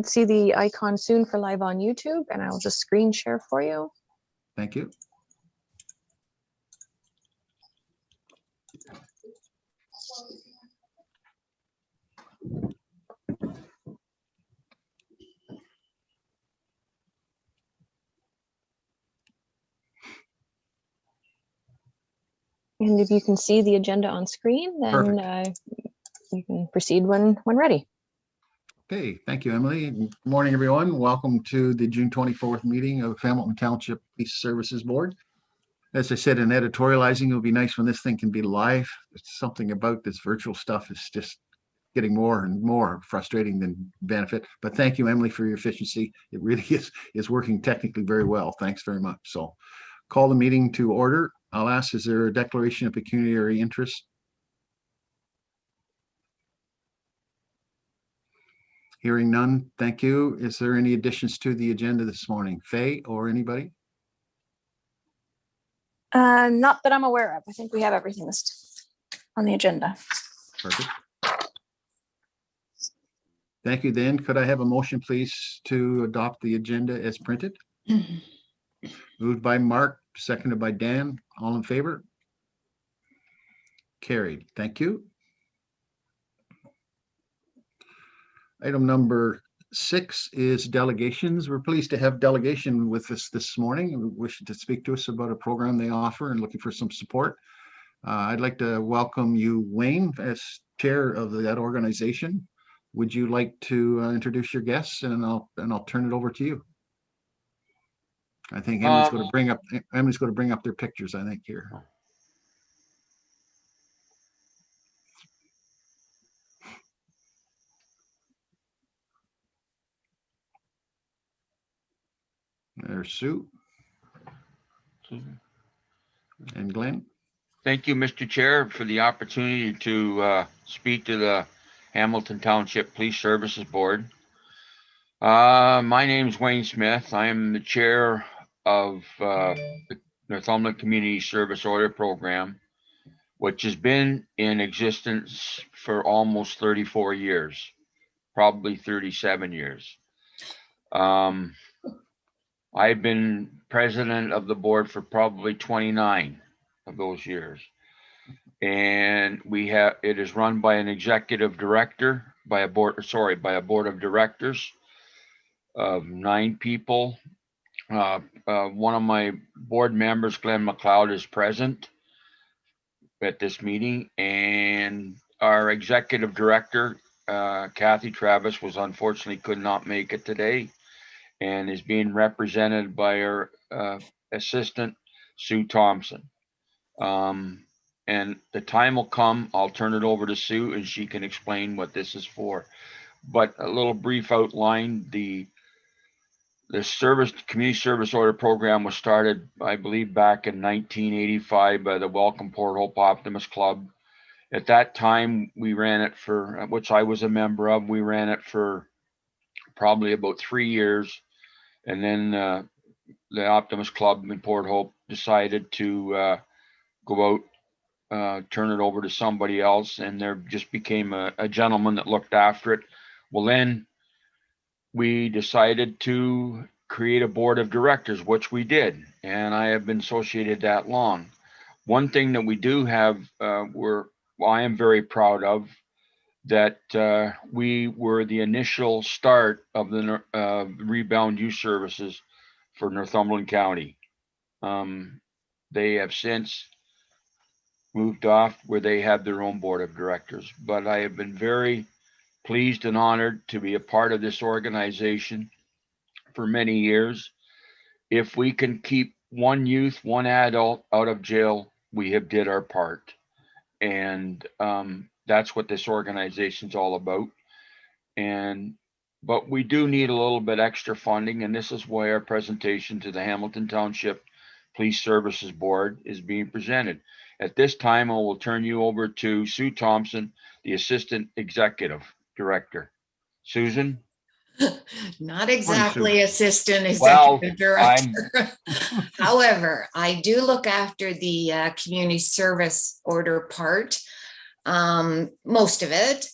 see the icon soon for live on YouTube, and I'll just screen share for you. Thank you. And if you can see the agenda on screen, then you can proceed when ready. Okay, thank you, Emily. Good morning, everyone. Welcome to the June 24th meeting of Hamilton Township Police Services Board. As I said in editorializing, it would be nice when this thing can be live. It's something about this virtual stuff is just getting more and more frustrating than benefit. But thank you, Emily, for your efficiency. It really is working technically very well. Thanks very much. So call the meeting to order. I'll ask, is there a declaration of pecuniary interest? Hearing none, thank you. Is there any additions to the agenda this morning? Faye or anybody? Not that I'm aware of. I think we have everything listed on the agenda. Perfect. Thank you. Then could I have a motion, please, to adopt the agenda as printed? Moved by Mark, seconded by Dan. All in favor? Carried. Thank you. Item number 6 is delegations. We're pleased to have delegation with us this morning. We wish to speak to us about a program they offer and looking for some support. I'd like to welcome you, Wayne, as chair of that organization. Would you like to introduce your guests, and I'll turn it over to you. I think Emily's going to bring up their pictures, I think, here. There's Sue and Glenn. Thank you, Mr. Chair, for the opportunity to speak to the Hamilton Township Police Services Board. My name is Wayne Smith. I am the chair of the Northumberland Community Service Order Program, which has been in existence for almost 34 years, probably 37 years. I've been president of the board for probably 29 of those years. And it is run by an executive director, by a board of directors of 9 people. One of my board members, Glenn McLeod, is present at this meeting, and our executive director, Kathy Travis, was unfortunately could not make it today, and is being represented by her assistant, Sue Thompson. And the time will come, I'll turn it over to Sue and she can explain what this is for. But a little brief outline, the community service order program was started, I believe, back in 1985 by the Welcome Port Hope Optimist Club. At that time, we ran it for, which I was a member of, we ran it for probably about 3 years. And then the Optimist Club in Port Hope decided to go out, turn it over to somebody else, and there just became a gentleman that looked after it. Well, then we decided to create a board of directors, which we did, and I have been associated that long. One thing that we do have, I am very proud of, that we were the initial start of the Rebound Youth Services for Northumberland County. They have since moved off where they have their own board of directors, but I have been very pleased and honored to be a part of this organization for many years. If we can keep one youth, one adult out of jail, we have did our part. And that's what this organization's all about. But we do need a little bit extra funding, and this is why our presentation to the Hamilton Township Police Services Board is being presented. At this time, I will turn you over to Sue Thompson, the Assistant Executive Director. Susan? Not exactly assistant Well, executive director. However, I do look after the community service order part, most of it.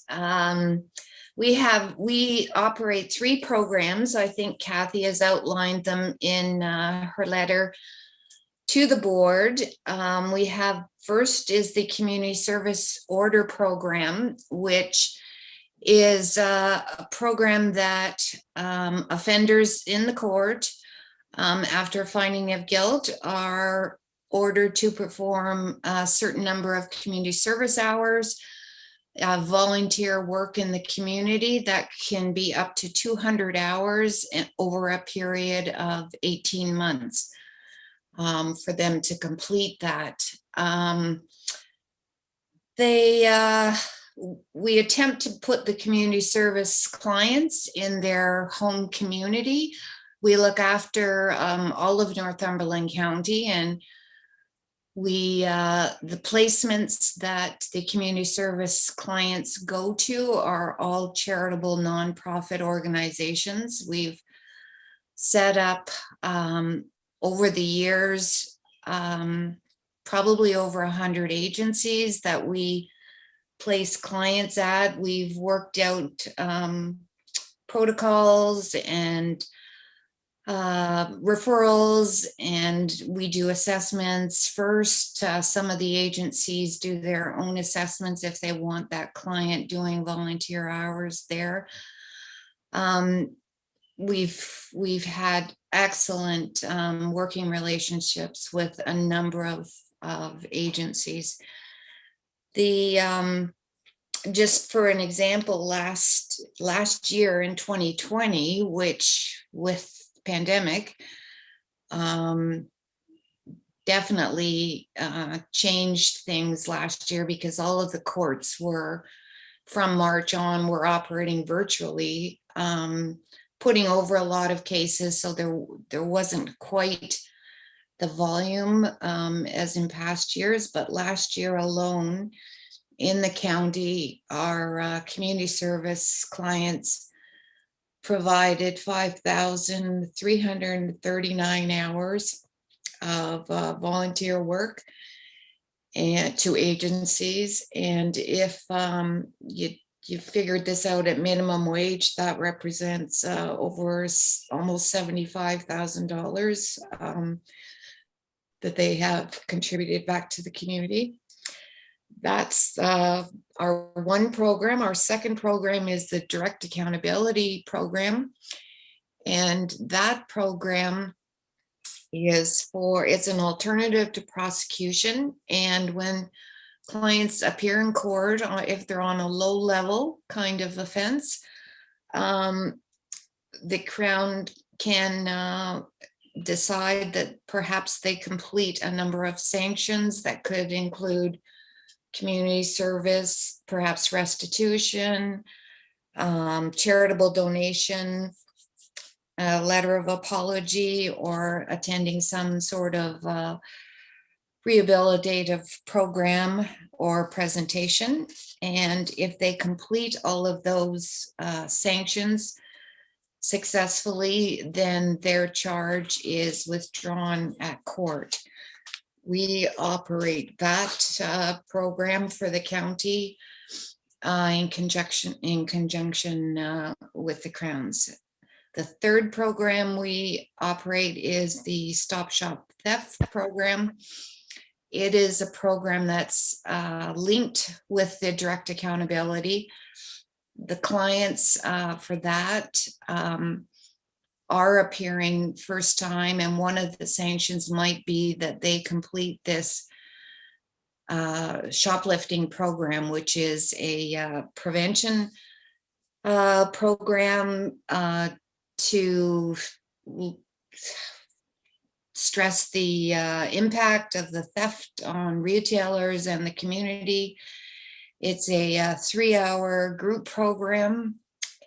We operate 3 programs. I think Kathy has outlined them in her letter to the board. We have, first is the Community Service Order Program, which is a program that offenders in the court, after finding of guilt, are ordered to perform a certain number of community service hours, volunteer work in the community that can be up to 200 hours over a period of 18 months for them to complete that. We attempt to put the community service clients in their home community. We look after all of Northumberland County, and the placements that the community service clients go to are all charitable nonprofit organizations. We've set up over the years, probably over 100 agencies that we place clients at. We've worked out protocols and referrals, and we do assessments first. Some of the agencies do their own assessments if they want that client doing volunteer hours there. We've had excellent working relationships with a number of agencies. Just for an example, last year in 2020, which with pandemic, definitely changed things last year, because all of the courts were, from March on, were operating virtually, putting over a lot of cases. So there wasn't quite the volume as in past years, but last year alone in the county, our community service clients provided 5,339 hours of volunteer work and to agencies. And if you figured this out at minimum wage, that represents over almost $75,000 that they have contributed back to the community. That's our one program. Our second program is the Direct Accountability Program. And that program is it's an alternative to prosecution. And when clients appear in court, if they're on a low level kind of offense, the Crown can decide that perhaps they complete a number of sanctions that could include community service, perhaps restitution, charitable donation, a letter of apology, or attending some sort of rehabilitative program or presentation. And if they complete all of those sanctions successfully, then their charge is withdrawn at court. We operate that program for the county in conjunction with the Crowns. The third program we operate is the Stop Shop Theft Program. It is a program that's linked with the Direct Accountability. The clients for that are appearing first time, and one of the sanctions might be that they complete this shoplifting program, which is a prevention program to stress the impact of the theft on retailers and the community. It's a 3-hour group program,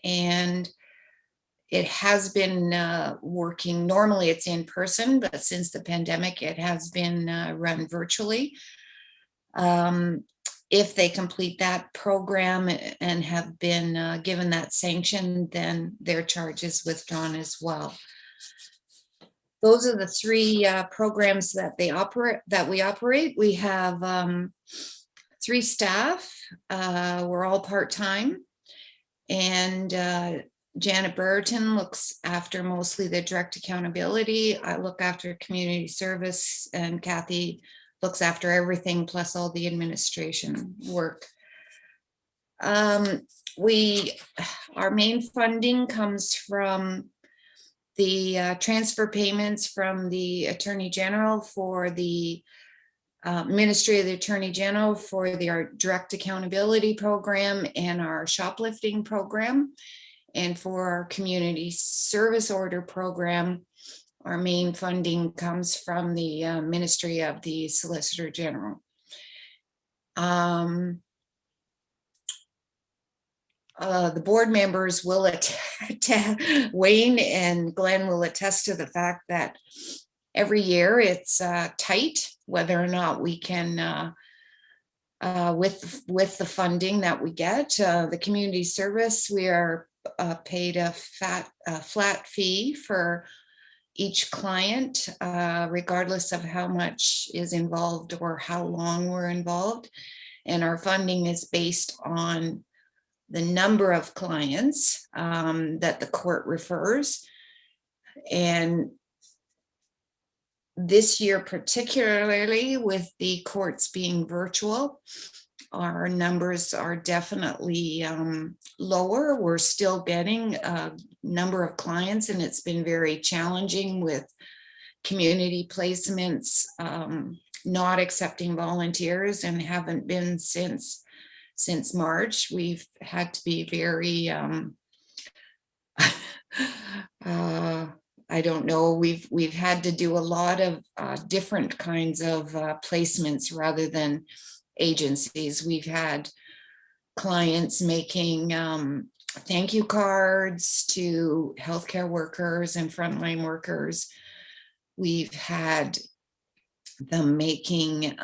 and it has been working. Normally it's in person, but since the pandemic, it has been run virtually. If they complete that program and have been given that sanction, then their charge is withdrawn as well. Those are the 3 programs that we operate. We have 3 staff. We're all part-time. And Janet Brereton looks after mostly the direct accountability. I look after community service, and Kathy looks after everything plus all the administration work. Our main funding comes from the transfer payments from the Attorney General for the Ministry of the Attorney General for our direct accountability program and our shoplifting program. And for our community service order program, our main funding comes from the Ministry of the Solicitor General. The board members will Wayne and Glenn will attest to the fact that every year it's tight whether or not we can with the funding that we get. The community service, we are paid a flat fee for each client, regardless of how much is involved or how long we're involved. And our funding is based on the number of clients that the court refers. And this year, particularly with the courts being virtual, our numbers are definitely lower. We're still getting a number of clients, and it's been very challenging with community placements not accepting volunteers, and haven't been since March. We've had to be very I don't know, we've had to do a lot of different kinds of placements rather than agencies. We've had clients making thank you cards to healthcare workers and frontline workers. We've had them making,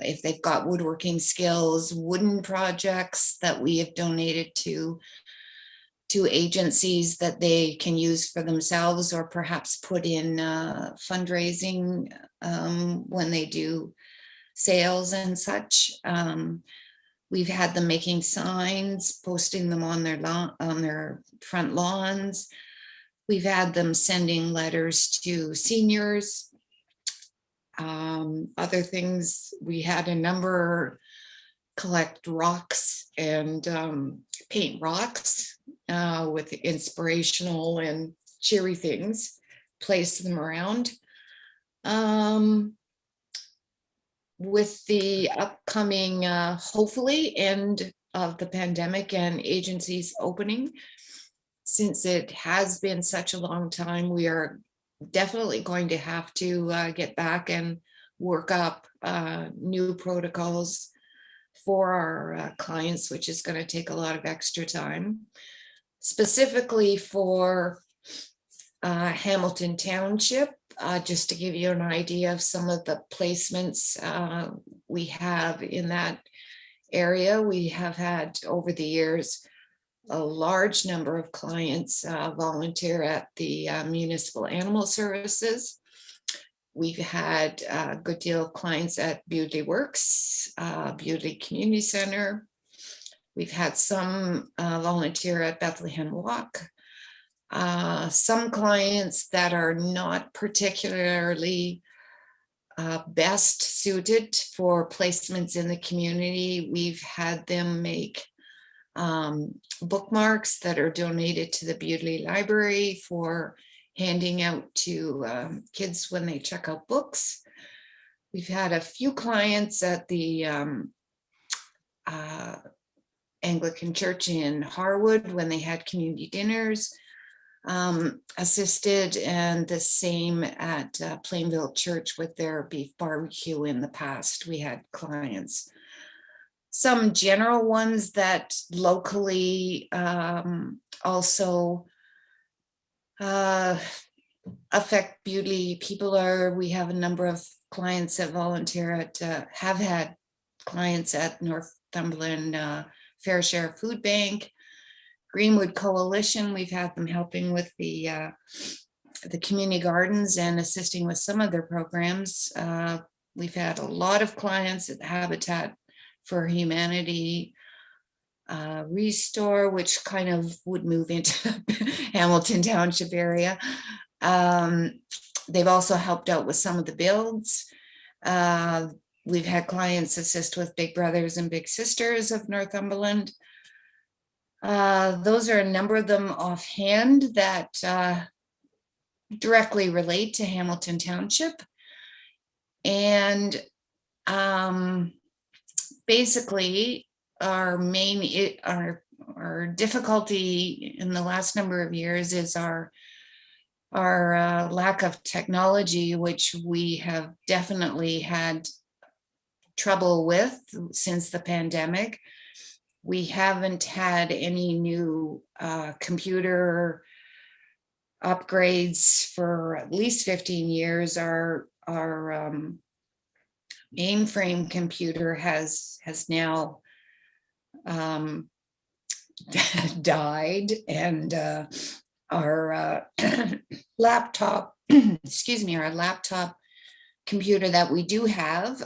if they've got woodworking skills, wooden projects that we have donated to agencies that they can use for themselves, or perhaps put in fundraising when they do sales and such. We've had them making signs, posting them on their front lawns. We've had them sending letters to seniors. Other things, we had a number collect rocks and paint rocks with inspirational and cheery things, place them around. With the upcoming, hopefully, end of the pandemic and agencies opening, since it has been such a long time, we are definitely going to have to get back and work up new protocols for our clients, which is going to take a lot of extra time. Specifically for Hamilton Township, just to give you an idea of some of the placements we have in that area. We have had over the years a large number of clients volunteer at the municipal animal services. We've had a good deal of clients at Bewdley Works, Bewdley Community Center. We've had some volunteer at Bethlehem Walk. Some clients that are not particularly best suited for placements in the community, we've had them make bookmarks that are donated to the Bewdley Library for handing out to kids when they check out books. We've had a few clients at the Anglican Church in Harwood when they had community dinners assisted, and the same at Plainville Church with their beef barbecue. In the past, we had clients. Some general ones that locally also affect Bewdley. We have a number of clients that volunteer at, have had clients at Northumberland Fair Share Food Bank, Greenwood Coalition. We've had them helping with the community gardens and assisting with some of their programs. We've had a lot of clients at Habitat for Humanity, Restore, which kind of would move into Hamilton Township area. They've also helped out with some of the builds. We've had clients assist with Big Brothers and Big Sisters of Northumberland. Those are a number of them offhand that directly relate to Hamilton Township. And basically our difficulty in the last number of years is our lack of technology, which we have definitely had trouble with since the pandemic. We haven't had any new computer upgrades for at least 15 years. Our mainframe computer has now died, and our laptop, excuse me, our laptop computer that we do have,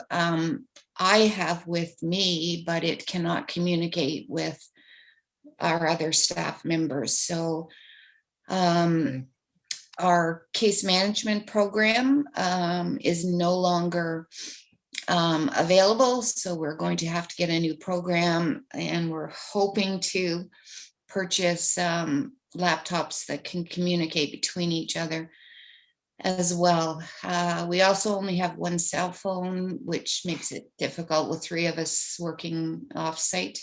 I have with me, but it cannot communicate with our other staff members. So our case management program is no longer available. So we're going to have to get a new program, and we're hoping to purchase laptops that can communicate between each other as well. We also only have one cell phone, which makes it difficult with 3 of us working off-site.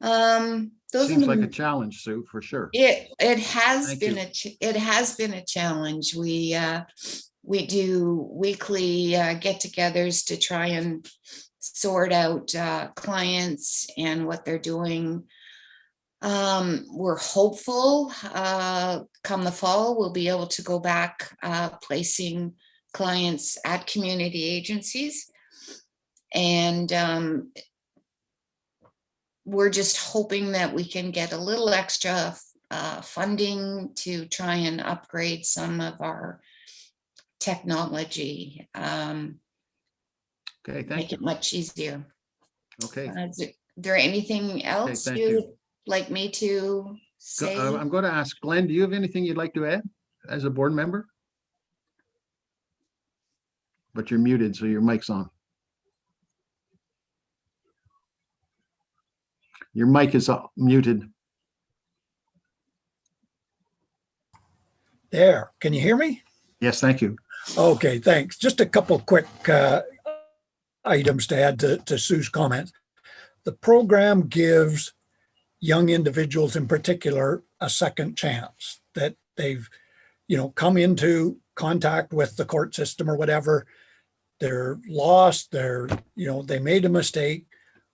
Those Seems like a challenge, Sue, for sure. It has Thank been you. it has been a challenge. We do weekly get-togethers to try and sort out clients and what they're doing. We're hopeful come the fall, we'll be able to go back placing clients at community agencies. And we're just hoping that we can get a little extra funding to try and upgrade some of our technology. Okay, thank Make you. it much easier. Okay. Is there anything else thank you'd you. like me to say? I'm going to ask Glenn, do you have anything you'd like to add as a board member? But you're muted, so your mic's on. Your mic is muted. There, can you hear me? Yes, thank you. Okay, thanks. Just a couple quick items to add to Sue's comments. The program gives young individuals in particular a second chance, that they've, come into contact with the court system or whatever. They're lost, they made a mistake.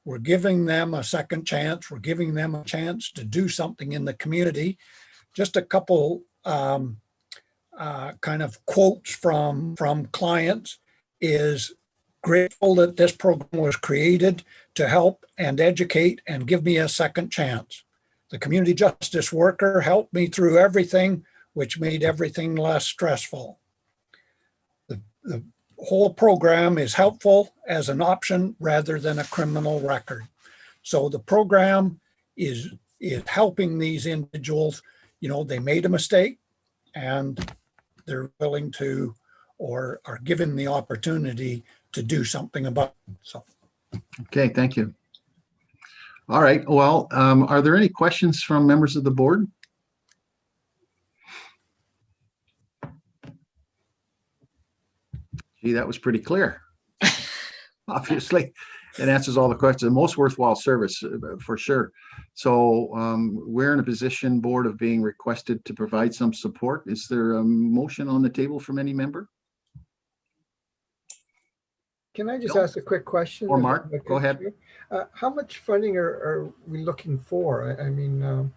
We're giving them a second chance. We're giving them a chance to do something in the community. Just a couple kind of quotes from clients is grateful that this program was created to help and educate and give me a second chance. The community justice worker helped me through everything, which made everything less stressful. The whole program is helpful as an option rather than a criminal record. So the program is helping these individuals. They made a mistake and they're willing to, or are given the opportunity to do something about it. So. Okay, thank you. All right, well, are there any questions from members of the board? Gee, that was pretty clear. Obviously, it answers all the questions. The most worthwhile service for sure. So we're in a position, board, of being requested to provide some support. Is there a motion on the table from any member? Can I just Bill? ask a quick question? Or Mark, go ahead. How much funding are we looking for? I mean,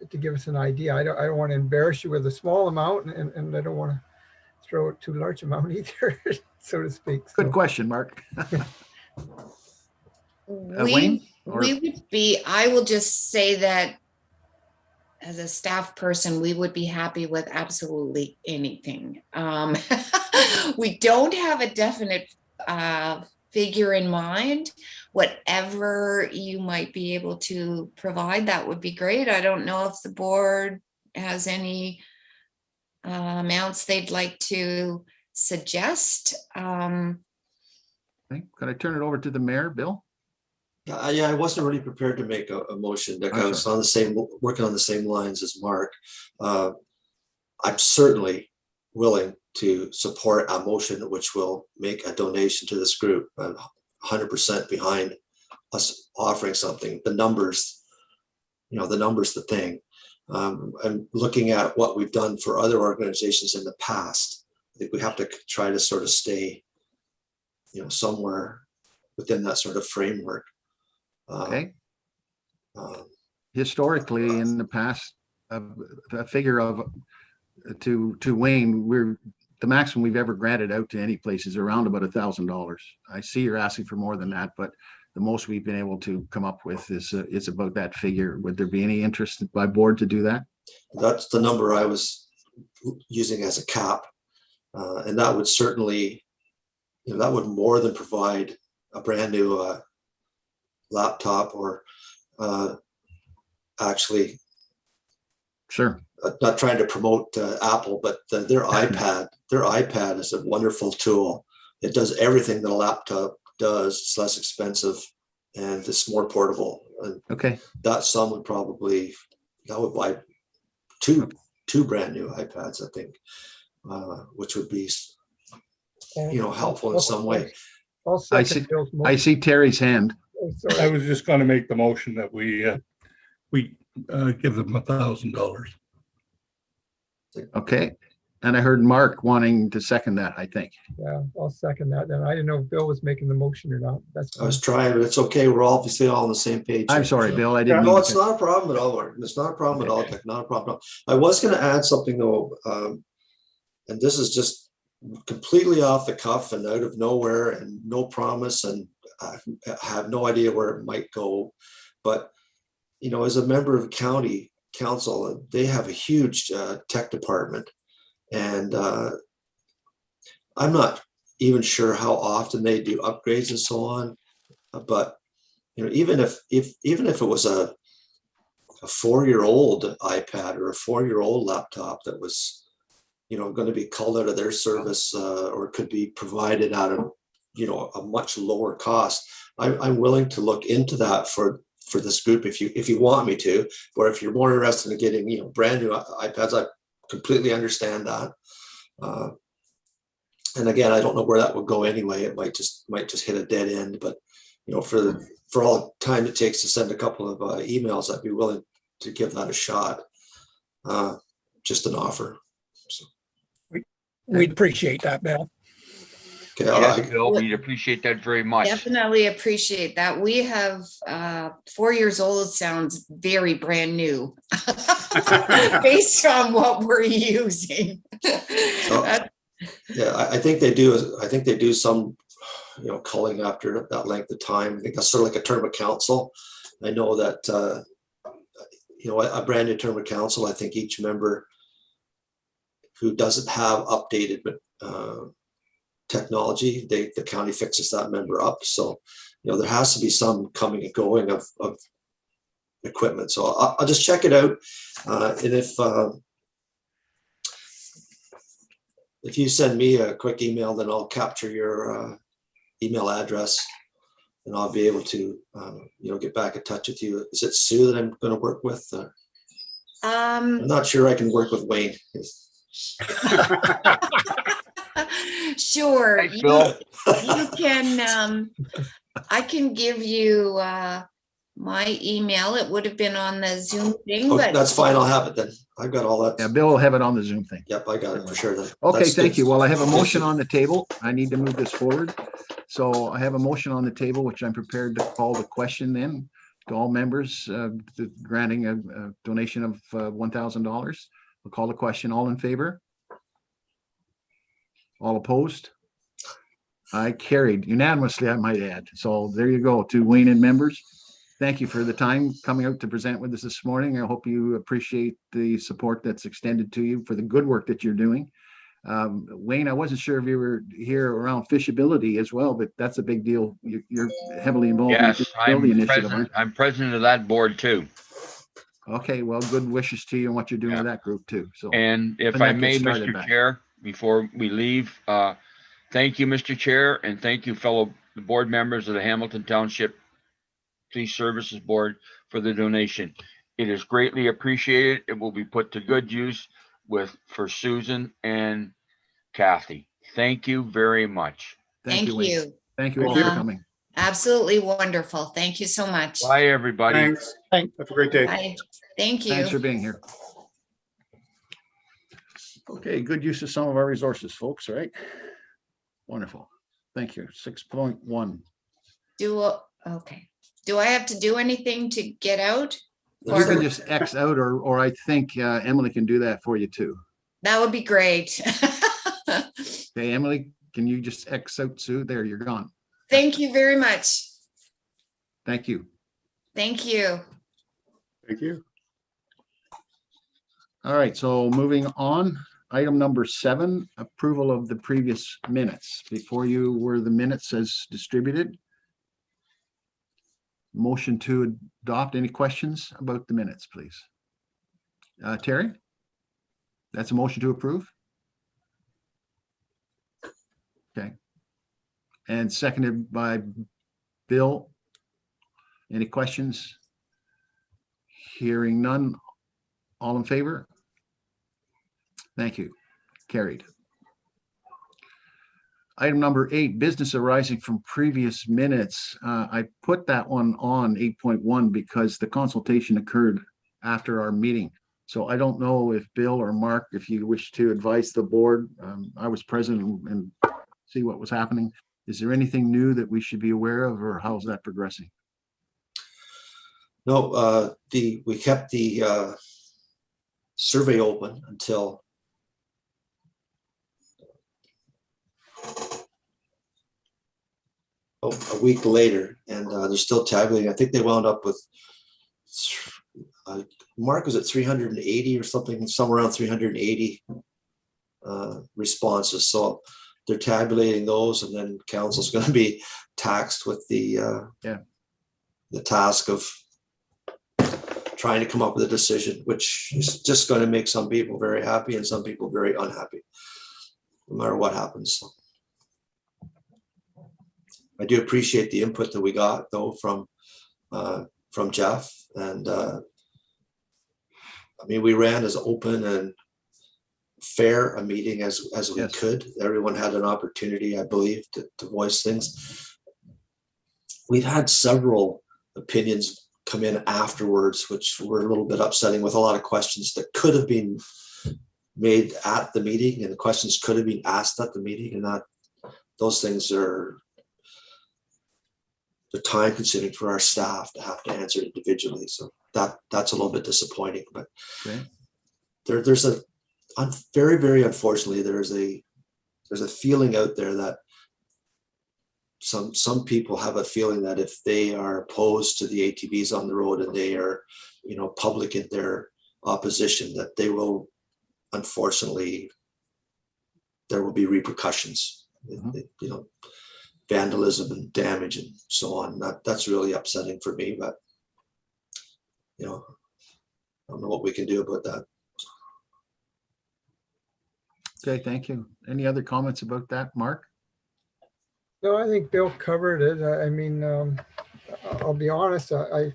to give us an idea. I don't want to embarrass you with a small amount, and I don't want to throw a too large amount either, so to speak. Good question, Mark. We Wayne? Or- would be, I will just say that as a staff person, we would be happy with absolutely anything. We don't have a definite figure in mind. whatever you might be able to provide, that would be great. I don't know if the board has any amounts they'd like to suggest. Okay, could I turn it over to the mayor, Bill? Yeah, I wasn't really prepared to make a motion. Like, I was on the same, working on the same lines as Mark. I'm certainly willing to support a motion which will make a donation to this group. I'm 100% behind us offering something. The numbers, the numbers, the thing. I'm looking at what we've done for other organizations in the past. I think we have to try to sort of stay, somewhere within that sort of framework. Okay. Historically, in the past, a figure of to Wayne, the maximum we've ever granted out to any place is around about $1,000. I see you're asking for more than that, but the most we've been able to come up with is about that figure. Would there be any interest by board to do that? That's the number I was using as a cap, and that would certainly, that would more than provide a brand new laptop, or actually, Sure. not trying to promote Apple, but their iPad is a wonderful tool. It does everything that a laptop does. It's less expensive and it's more portable. And Okay. that sum would probably, that would buy two brand new iPads, I think, which would be, helpful in some way. I'll I second see- Bill's I motion. see Terry's hand. Oh, I sorry. was just going to make the motion that we give them $1,000. Okay. And I heard Mark wanting to second that, I think. Yeah, I'll second that. Then I didn't know if Bill was making the motion or not. That's I was fine. trying, but it's okay. We're obviously all on the same page. I'm sorry, Bill. I didn't No, mean it's to. not a problem at all, Martin. It's not a problem at all, Dick. Not a problem. I was going to add something though, and this is just completely off the cuff and out of nowhere and no promise, and I have no idea where it might go. But, as a member of the county council, they have a huge tech department. And I'm not even sure how often they do upgrades and so on. But, even if it was a 4-year-old iPad or a 4-year-old laptop that was, going to be called out of their service or could be provided out of, a much lower cost, I'm willing to look into that for this group if you want me to, or if you're more interested in getting, brand new iPads, I completely understand that. And again, I don't know where that would go anyway. It might just hit a dead end, but for all the time it takes to send a couple of emails, I'd be willing to give that a shot. Just an offer. So, We'd appreciate that, Bill. okay, Yes, Bill, we'd appreciate that very much. Definitely appreciate that. We have 4 years old sounds very brand new based on what we're using. yeah, I think they do. I think they do some, culling after that length of time. I think that's sort of like a term of council. I know that, a brand new term of council, I think each member who doesn't have updated technology, the county fixes that member up. So, there has to be some coming and going of equipment. So I'll just check it out. And if you send me a quick email, then I'll capture your email address and I'll be able to, get back in touch with you. Is it Sue that I'm going to work with? I'm not sure I can work with Wayne. Sure. Thanks, Bill. You can, I can give you my email. It would have been on the Zoom thing, Oh, but that's fine. I'll have it then. I've got all that. Yeah, Bill will have it on the Zoom thing. Yep, I got it for sure then. Okay, That's thank good. you. Well, I have a motion on the table. I need to move this forward. So I have a motion on the table, which I'm prepared to call the question then to all members, granting a donation of $1,000. We'll call the question. All in favor? All opposed? I carried unanimously, I might add. So there you go, to Wayne and members. Thank you for the time coming out to present with us this morning. I hope you appreciate the support that's extended to you for the good work that you're doing. Wayne, I wasn't sure if you were here around fishability as well, but that's a big deal. You're heavily involved in Yes, the fishability initiative, aren't I'm president of that board too. you? Okay, well, good wishes to you and what you're doing Yeah. with that group too. So, And if when I that may, gets started Mr. back. Chair, before we leave, thank you, Mr. Chair, and thank you, fellow board members of the Hamilton Township Police Services Board for the donation. It is greatly appreciated. It will be put to good use for Susan and Kathy. Thank you very much. Thank Wayne. you. Thank you all for coming. Absolutely wonderful. Thank you so much. Bye, everybody. Thanks. Have a great day. Bye. Thank you. Thanks for being here. Okay, good use of some of our resources, folks, right? Wonderful. Thank you. 6.1. Okay. Do I have to do anything to get out? You Or- can just X out, or I think Emily can do that for you too. That would be great. Okay, Emily, can you just X out Sue? There, you're gone. Thank you very much. Thank you. Thank you. Thank you. All right, so moving on, item number 7, approval of the previous minutes. Before you were the minutes as distributed. Motion to adopt. Any questions about the minutes, please? Terry? That's a motion to approve? Okay. And seconded by Bill. Any questions? Hearing none. All in favor? Thank you. Carried. Item number 8, business arising from previous minutes. I put that one on 8.1 because the consultation occurred after our meeting. So I don't know if Bill or Mark, if you wish to advise the board, I was present and see what was happening. Is there anything new that we should be aware of, or how's that progressing? No, we kept the survey open until a week later, and they're still tabulating. I think they wound up with Mark, was it 380 or something, somewhere around 380 responses. So they're tabulating those, and then council's going to be taxed with the task of trying to come up with a decision, which is just going to make some people very happy and some people very unhappy, no matter what happens. So I do appreciate the input that we got though from Jeff, and I mean, we ran as open and fair a meeting as we could. Everyone had an opportunity, I believe, to voice things. We've had several opinions come in afterwards, which were a little bit upsetting, with a lot of questions that could have been made at the meeting, and the questions could have been asked at the meeting, and that those things are the time consuming for our staff to have to answer individually. So that's a little bit disappointing, but there's a very, very unfortunately, there's a feeling out there that some people have a feeling that if they are opposed to the ATVs on the road and they are, public in their opposition, that they will, unfortunately, there will be repercussions, vandalism and damage and so on. That's really upsetting for me, but I don't know what we can do about that. Okay, thank you. Any other comments about that, Mark? No, I think Bill covered it. I mean, I'll be honest, I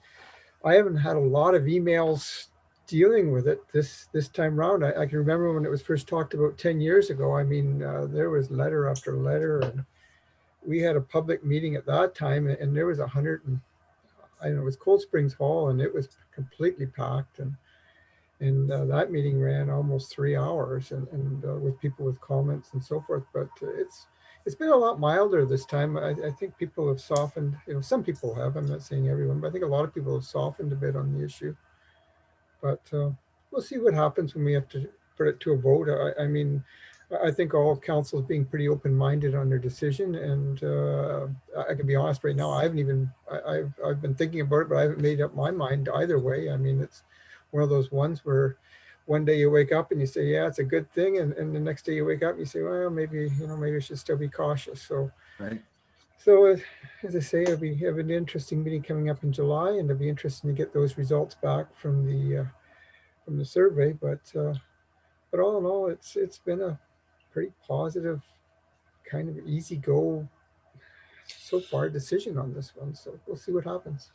haven't had a lot of emails dealing with it this time around. I can remember when it was first talked about 10 years ago. I mean, there was letter after letter, and we had a public meeting at that time, and there was 100 and I don't know, it was Cold Springs Hall, and it was completely packed, and that meeting ran almost 3 hours, and with people with comments and so forth. But it's been a lot milder this time. I think people have softened. Some people have. I'm not saying everyone, but I think a lot of people have softened a bit on the issue. But we'll see what happens when we have to put it to a vote. I mean, I think all councils being pretty open-minded on their decision, and I can be honest right now, I've been thinking about it, but I haven't made up my mind either way. I mean, it's one of those ones where one day you wake up and you say, yeah, it's a good thing. And the next day you wake up and you say, well, maybe, maybe I should still be cautious. So, Right. so as I say, we have an interesting meeting coming up in July, and it'll be interesting to get those results back from the survey. But all in all, it's been a pretty positive, kind of easy go so far decision on this one. So we'll see what happens.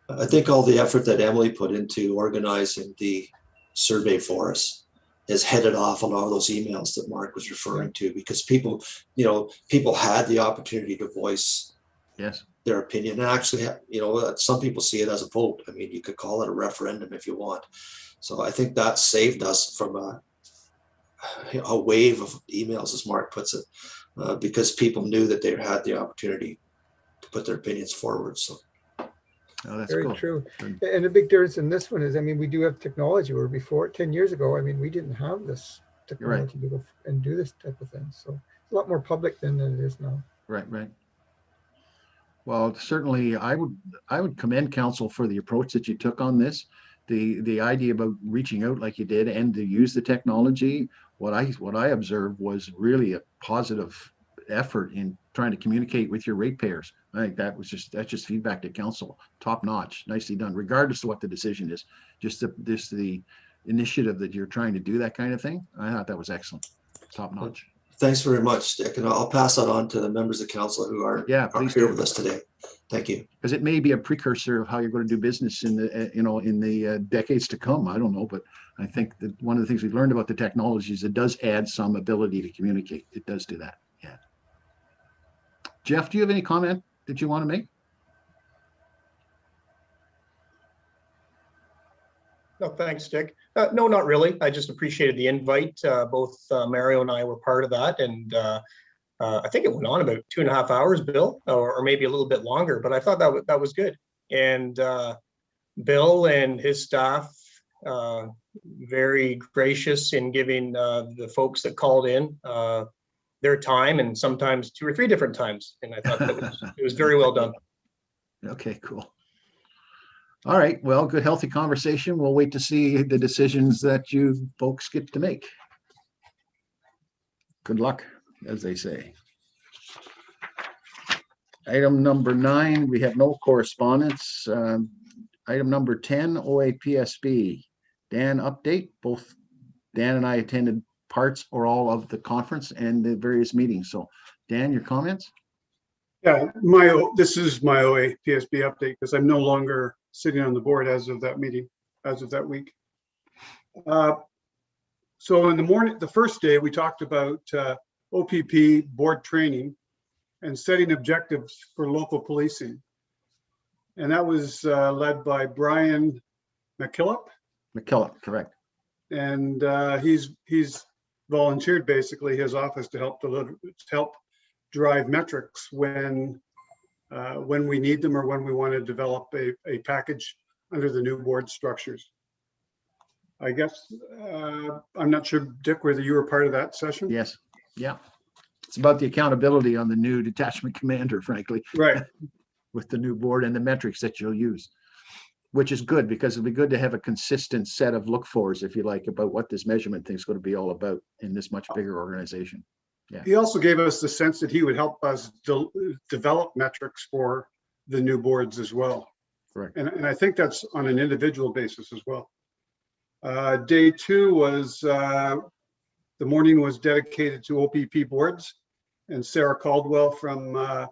I think all the effort that Emily put into organizing the survey for us has headed off a lot of those emails that Mark was referring to, because people, people had the opportunity to voice Yes. their opinion. And actually, some people see it as a vote. I mean, you could call it a referendum if you want. So I think that saved us from a wave of emails, as Mark puts it, because people knew that they had the opportunity to put their opinions forward. So. Oh, that's Very cool. true. Good. And the big difference in this one is, I mean, we do have technology where before 10 years ago, I mean, we didn't have this technology to go and do this type of thing. So it's a lot more public than it is now. Right, right. Well, certainly I would commend council for the approach that you took on this. The idea about reaching out like you did and to use the technology, what I observed was really a positive effort in trying to communicate with your ratepayers. I think that's just feedback to council, top notch, nicely done, regardless of what the decision is. Just the initiative that you're trying to do that kind of thing. I thought that was excellent, top notch. Thanks very much, Dick, and I'll pass that on to the members of council who are here with us today. Thank you. Because it may be a precursor of how you're going to do business in the in the decades to come. I don't know, but I think that one of the things we've learned about the technology is it does add some ability to communicate. It does do that. Yeah. Jeff, do you have any comment that you want to make? No, thanks, Dick. No, not really. I just appreciated the invite. Both Mario and I were part of that. And I think it went on about 2.5 hours, Bill, or maybe a little bit longer, but I thought that was good. And Bill and his staff, very gracious in giving the folks that called in their time, and sometimes 2 or 3 different times. And I thought it was very well done. Okay, cool. All right, well, good, healthy conversation. We'll wait to see the decisions that you folks get to make. Good luck, as they say. Item number 9, we have no correspondence. Item number 10, OAPSB. Dan, update. Both Dan and I attended parts or all of the conference and the various meetings. So Dan, your comments? Yeah, this is my OAPSB update because I'm no longer sitting on the board as of that meeting, as of that week. So in the morning, the first day, we talked about OPP board training and setting objectives for local policing. And that was led by Brian McKillop. McKillop, correct. And he's volunteered basically his office to help drive metrics when we need them or when we want to develop a package under the new board structures. I guess, I'm not sure, Dick, whether you were part of that session? Yes, yeah. It's about the accountability on the new detachment commander, frankly. Right. With the new board and the metrics that you'll use, which is good because it'll be good to have a consistent set of look-fors, if you like, about what this measurement thing is going to be all about in this much bigger organization. Yeah. He also gave us the sense that he would help us develop metrics for the new boards as well. Correct. And I think that's on an individual basis as well. Day 2 was, the morning was dedicated to OPP boards, and Sarah Caldwell from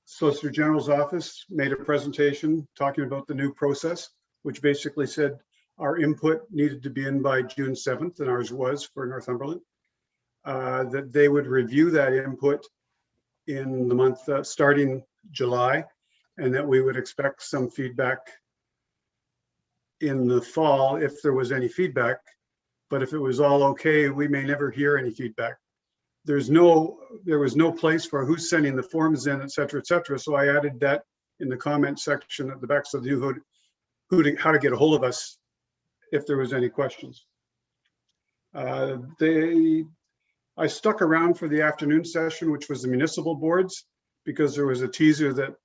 Solicitor General's office made a presentation talking about the new process, which basically said our input needed to be in by June 7th, and ours was for Northumberland. That they would review that input in the month starting July, and that we would expect some feedback in the fall if there was any feedback. But if it was all okay, we may never hear any feedback. There was no place for who's sending the forms in, et cetera, et cetera. So I added that in the comment section at the back so they knew how to get a hold of us if there was any questions. I stuck around for the afternoon session, which was the municipal boards, because there was a teaser that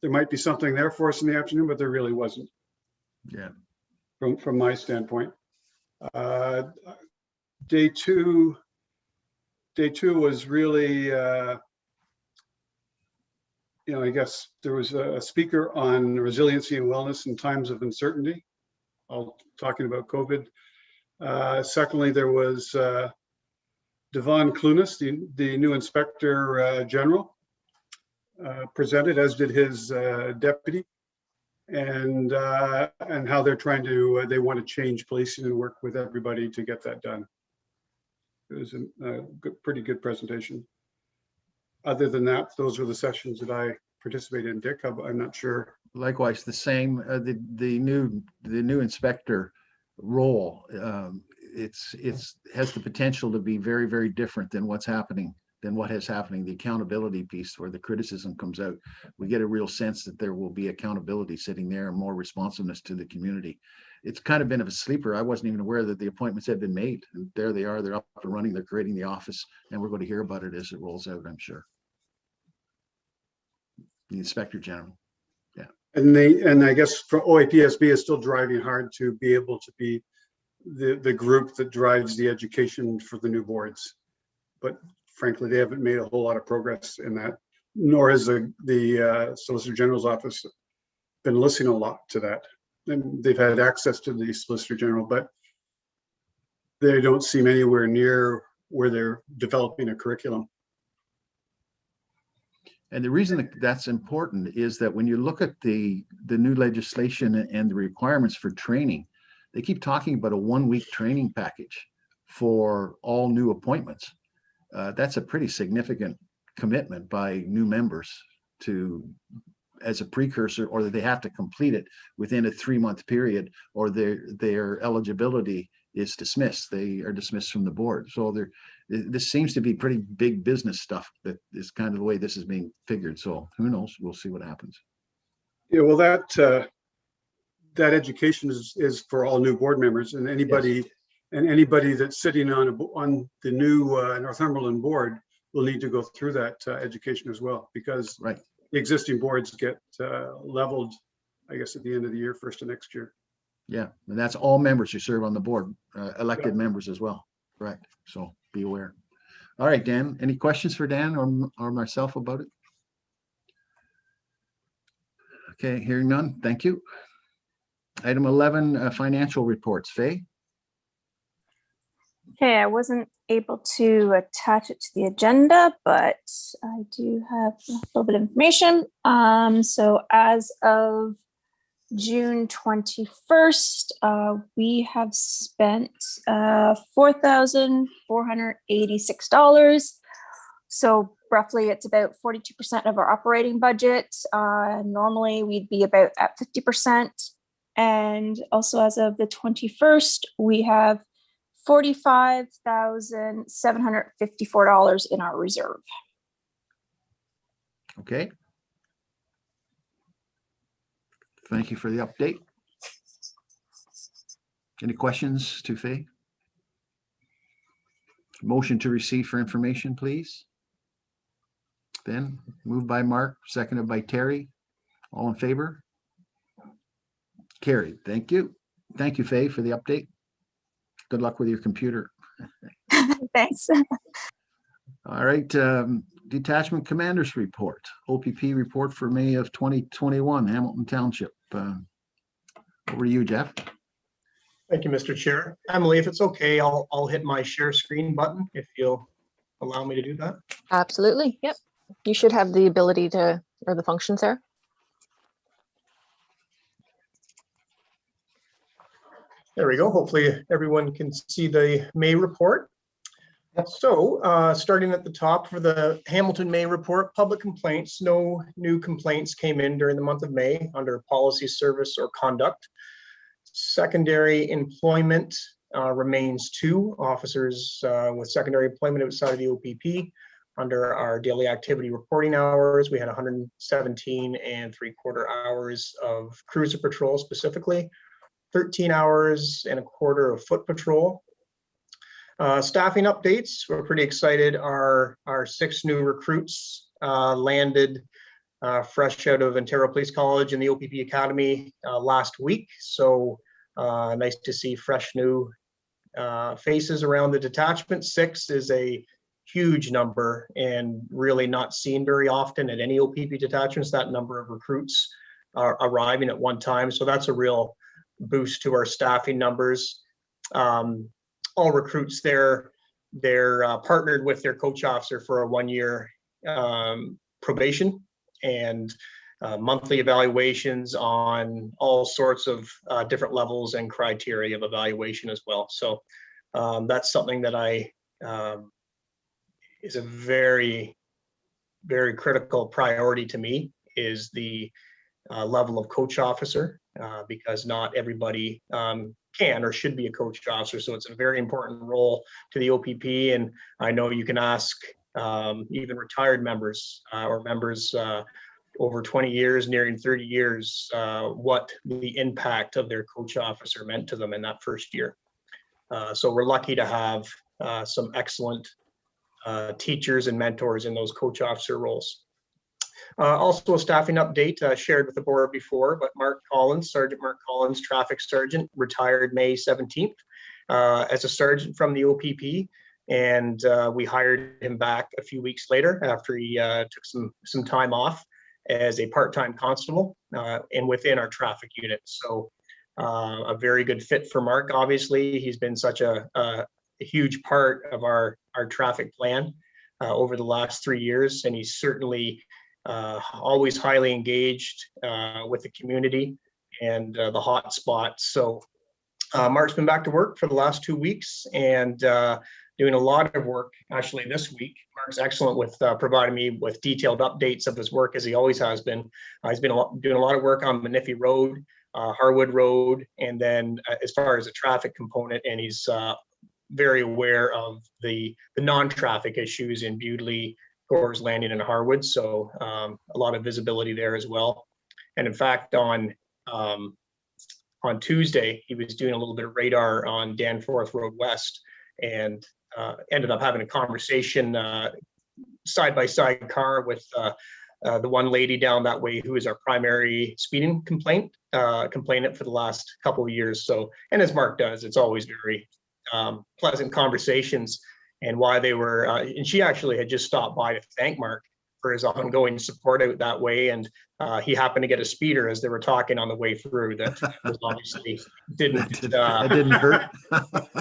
there might be something there for us in the afternoon, but there really wasn't. Yeah. From my standpoint. Day two was really, I guess there was a speaker on resiliency and wellness in times of uncertainty, all talking about COVID. Secondly, there was Devon Clunas, the new Inspector General, presented, as did his deputy, and how they're trying to, they want to change policing and work with everybody to get that done. It was a pretty good presentation. Other than that, those were the sessions that I participated in. Dick, I'm not sure. Likewise, the same. The new inspector role. It has the potential to be very, very different than what is happening. The accountability piece, where the criticism comes out, we get a real sense that there will be accountability sitting there and more responsiveness to the community. It's kind of been of a sleeper. I wasn't even aware that the appointments had been made. And there they are. They're up and running. They're creating the office, and we're going to hear about it as it rolls out, I'm sure. The Inspector General. Yeah. And I guess for OAPSB is still driving hard to be able to be the group that drives the education for the new boards. But frankly, they haven't made a whole lot of progress in that, nor has the Solicitor General's office been listening a lot to that. And they've had access to the Solicitor General, but they don't seem anywhere near where they're developing a curriculum. And the reason that's important is that when you look at the new legislation and the requirements for training, they keep talking about a 1-week training package for all new appointments. That's a pretty significant commitment by new members as a precursor, or that they have to complete it within a 3-month period, or their eligibility is dismissed. They are dismissed from the board. So this seems to be pretty big business stuff. That is kind of the way this is being figured. So who knows? We'll see what happens. Yeah, well, that education is for all new board members, and anybody. Yes. And anybody that's sitting on the new Northumberland board will need to go through that education as well, because right. The existing boards get leveled, I guess, at the end of the year, first of next year. Yeah, and that's all members who serve on the board, elected members as well. Correct. So be aware. All right, Dan, any questions for Dan or myself about it? Okay, hearing none. Thank you. Item 11, financial reports. Faye? Okay, I wasn't able to attach it to the agenda, but I do have a little bit of information. So as of June 21st, we have spent $4,486. So roughly it's about 42% of our operating budget. Normally we'd be about at 50%. And also as of the 21st, we have $45,754 in our reserve. Okay. Thank you for the update. Any questions to Faye? Motion to receive for information, please. Ben, moved by Mark, seconded by Terry. All in favor? Carried. Thank you. Thank you, Faye, for the update. Good luck with your computer. Thanks. All right. Detachment Commander's Report. OPP report for May of 2021, Hamilton Township. Over to you, Jeff. Thank you, Mr. Chair. Emily, if it's okay, I'll hit my share screen button if you'll allow me to do that. Absolutely. Yep. You should have the ability to, or the functions there. There we go. Hopefully everyone can see the May report. So starting at the top for the Hamilton May report, public complaints, no new complaints came in during the month of May under policy, service, or conduct. Secondary employment remains 2 officers with secondary employment outside of the OPP. Under our daily activity reporting hours, we had 117 3/4 hours of cruiser patrol specifically, 13 hours and a quarter of foot patrol. Staffing updates, we're pretty excited. Our 6 new recruits landed fresh out of Ontario Police College in the OPP Academy last week. So nice to see fresh new faces around the detachment. 6 is a huge number and really not seen very often at any OPP detachments, that number of recruits are arriving at one time. So that's a real boost to our staffing numbers. All recruits there, they're partnered with their coach officer for a 1-year probation and monthly evaluations on all sorts of different levels and criteria of evaluation as well. So that's something that is a very, very critical priority to me, is the level of coach officer, because not everybody can or should be a coach officer. So it's a very important role to the OPP. And I know you can ask even retired members or members over 20 years, nearing 30 years, what the impact of their coach officer meant to them in that first year. So we're lucky to have some excellent teachers and mentors in those coach officer roles. Also a staffing update shared with the board before, but Mark Collins, Sergeant Mark Collins, traffic sergeant, retired May 17th as a sergeant from the OPP. And we hired him back a few weeks later after he took some time off as a part-time constable and within our traffic unit. So a very good fit for Mark. Obviously, he's been such a huge part of our traffic plan over the last 3 years, and he's certainly always highly engaged with the community and the hot spots. So Mark's been back to work for the last 2 weeks and doing a lot of work actually this week. Mark's excellent with providing me with detailed updates of his work, as he always has been. He's been doing a lot of work on Menifee Road, Harwood Road, and then as far as the traffic component, and he's very aware of the non-traffic issues in Bewdley, Gore's Landing, and Harwood. So a lot of visibility there as well. And in fact, on Tuesday, he was doing a little bit of radar on Danforth Road West, and ended up having a conversation side-by-side car with the one lady down that way who is our primary speeding complainant for the last couple of years. So, and as Mark does, it's always very pleasant conversations. And why they were, and she actually had just stopped by to thank Mark for his ongoing support out that way. And he happened to get a speeder as they were talking on the way through that was obviously didn't. That didn't hurt.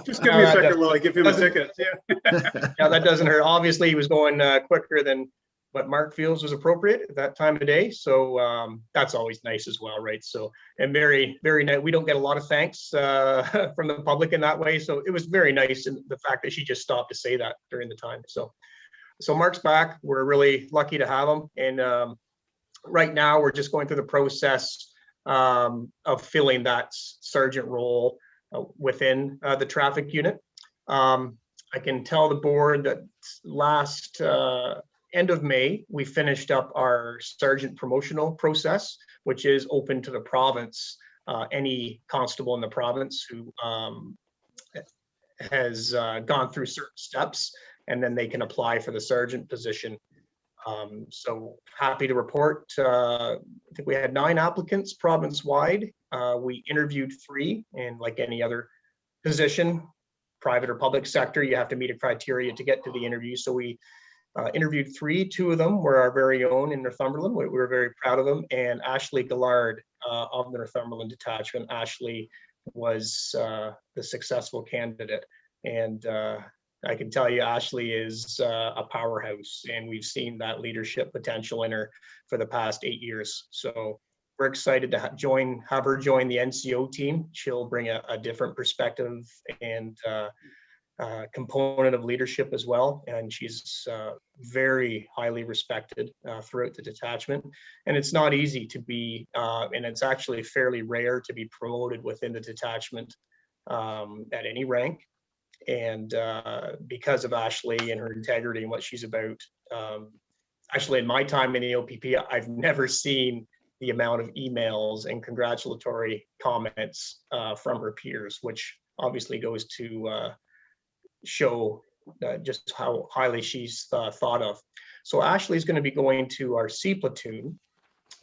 Just give me a second while I give him a ticket. Yeah. Yeah, that doesn't hurt. Obviously, he was going quicker than what Mark feels was appropriate at that time of day. So that's always nice as well, right? So, and very, very nice. We don't get a lot of thanks from the public in that way. So it was very nice, and the fact that she just stopped to say that during the time. So Mark's back. We're really lucky to have him. And right now we're just going through the process of filling that sergeant role within the traffic unit. I can tell the board that last end of May, we finished up our sergeant promotional process, which is open to the province. Any constable in the province who has gone through certain steps, and then they can apply for the sergeant position. So happy to report, I think we had 9 applicants province-wide. We interviewed 3, and like any other position, private or public sector, you have to meet a criteria to get to the interview. So we interviewed 3. 2 of them were our very own in Northumberland. We were very proud of them. And Ashley Gillard of the Northumberland Detachment. Ashley was the successful candidate. And I can tell you, Ashley is a powerhouse, and we've seen that leadership potential in her for the past 8 years. So we're excited to have her join the NCO team. She'll bring a different perspective and component of leadership as well, and she's very highly respected throughout the detachment. And it's not easy to be, and it's actually fairly rare to be promoted within the detachment at any rank. And because of Ashley and her integrity and what she's about, actually in my time in the OPP, I've never seen the amount of emails and congratulatory comments from her peers, which obviously goes to show just how highly she's thought of. So Ashley is going to be going to our C platoon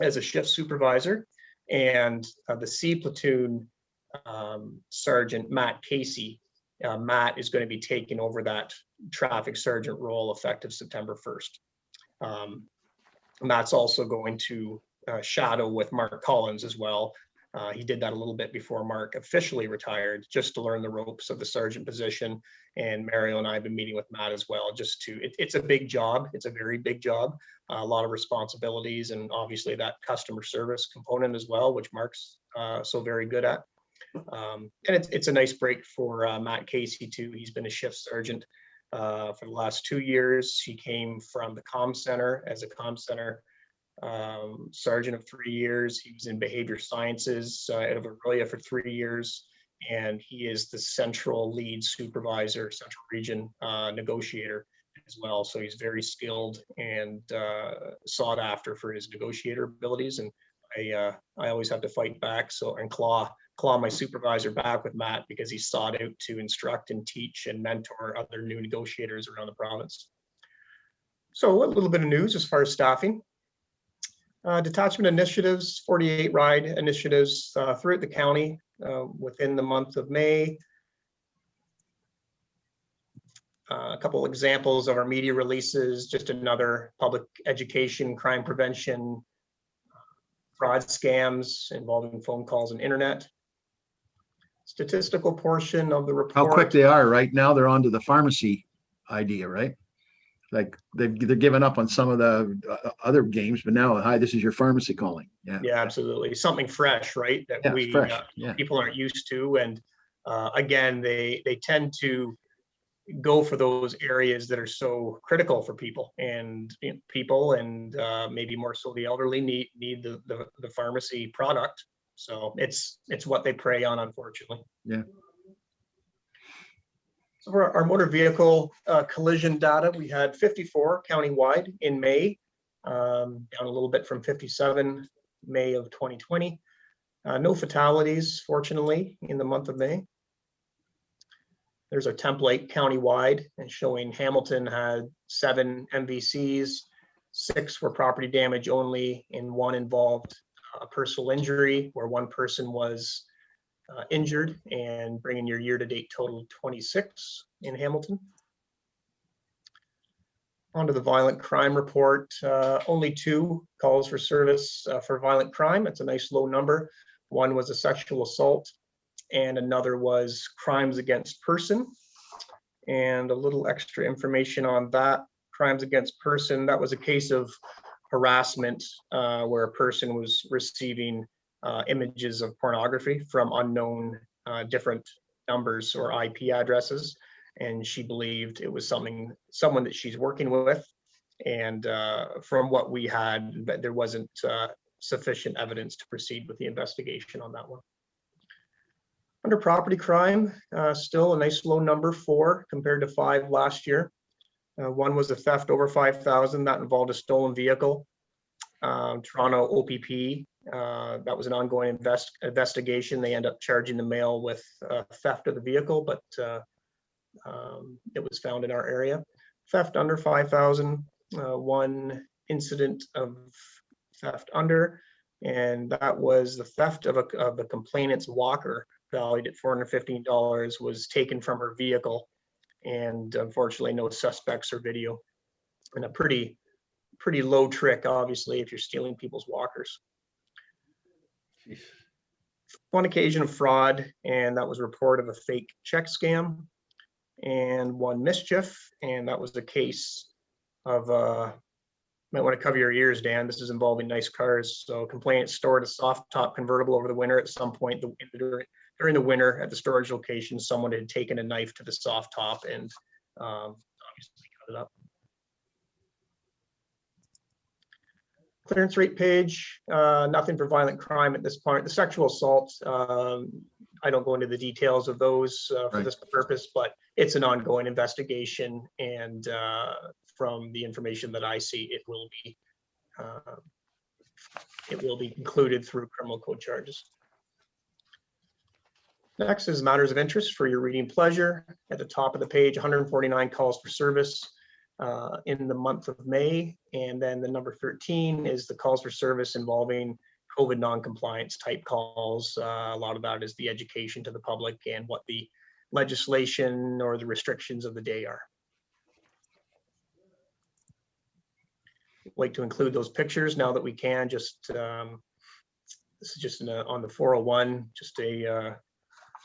as a shift supervisor, and the C platoon sergeant Matt Casey Matt is going to be taking over that traffic sergeant role effective September 1st. Matt's also going to shadow with Mark Collins as well. He did that a little bit before Mark officially retired, just to learn the ropes of the sergeant position. And Mario and I have been meeting with Matt as well, just to, it's a big job. It's a very big job, a lot of responsibilities, and obviously that customer service component as well, which Mark's so very good at. And it's a nice break for Matt Casey too. He's been a shift sergeant for the last 2 years. He came from the comm center as a comm center sergeant of 3 years. He was in behavior sciences out of Aurelia for 3 years, and he is the central lead supervisor, central region negotiator as well. So he's very skilled and sought after for his negotiator abilities. And I always have to fight back, so and claw my supervisor back with Matt, because he's sought out to instruct and teach and mentor other new negotiators around the province. So a little bit of news as far as staffing. Detachment initiatives, 48 ride initiatives throughout the county within the month of May. A couple examples of our media releases, just another public education, crime prevention, fraud scams involving phone calls and internet. Statistical portion of the report. How quick they are right now, they're onto the pharmacy idea, right? Like they're giving up on some of the other games, but now, hi, this is your pharmacy calling. Yeah, absolutely. Something fresh, right? That people aren't used to. And again, they tend to go for those areas that are so critical for people, and maybe more so the elderly need the pharmacy product. So it's what they prey on, unfortunately. Yeah. So for our motor vehicle collision data, we had 54 countywide in May, down a little bit from 57 May of 2020. No fatalities, fortunately, in the month of May. There's a template countywide and showing Hamilton had 7 MVCs, 6 were property damage only, and 1 involved a personal injury where 1 person was injured, and bringing your year-to-date total 26 in Hamilton. Onto the violent crime report, only 2 calls for service for violent crime. It's a nice low number. 1 was a sexual assault, and another was crimes against person. And a little extra information on that. Crimes against person, that was a case of harassment where a person was receiving images of pornography from unknown different numbers or IP addresses, and she believed it was someone that she's working with. And from what we had, there wasn't sufficient evidence to proceed with the investigation on that one. Under property crime, still a nice low number, 4 compared to 5 last year. 1 was a theft over 5,000 that involved a stolen vehicle. Toronto OPP, that was an ongoing investigation. They end up charging the male with theft of the vehicle, but it was found in our area. Theft under 5,000, 1 incident of theft under, and that was the theft of the complainant's walker, valued at $415, was taken from her vehicle, and unfortunately no suspects or video. And a pretty low trick, obviously, if you're stealing people's walkers. Jeez. 1 occasion of fraud, and that was a report of a fake check scam. And 1 mischief, and that was the case of, might want to cover your ears, Dan. This is involving nice cars. So complainant stored a soft top convertible over the winter. At some point during the winter at the storage location, someone had taken a knife to the soft top and obviously cut it up. Clearance rate page, nothing for violent crime at this point. The sexual assault, I don't go into the details of those for this purpose, but it's an ongoing investigation, and from the information that I see, it will be concluded through criminal code charges. Next is matters of interest for your reading pleasure. At the top of the page, 149 calls for service in the month of May. And then the number 13 is the calls for service involving COVID non-compliance type calls. A lot of that is the education to the public and what the legislation or the restrictions of the day are. Like to include those pictures now that we can. Just this is just on the 401, just a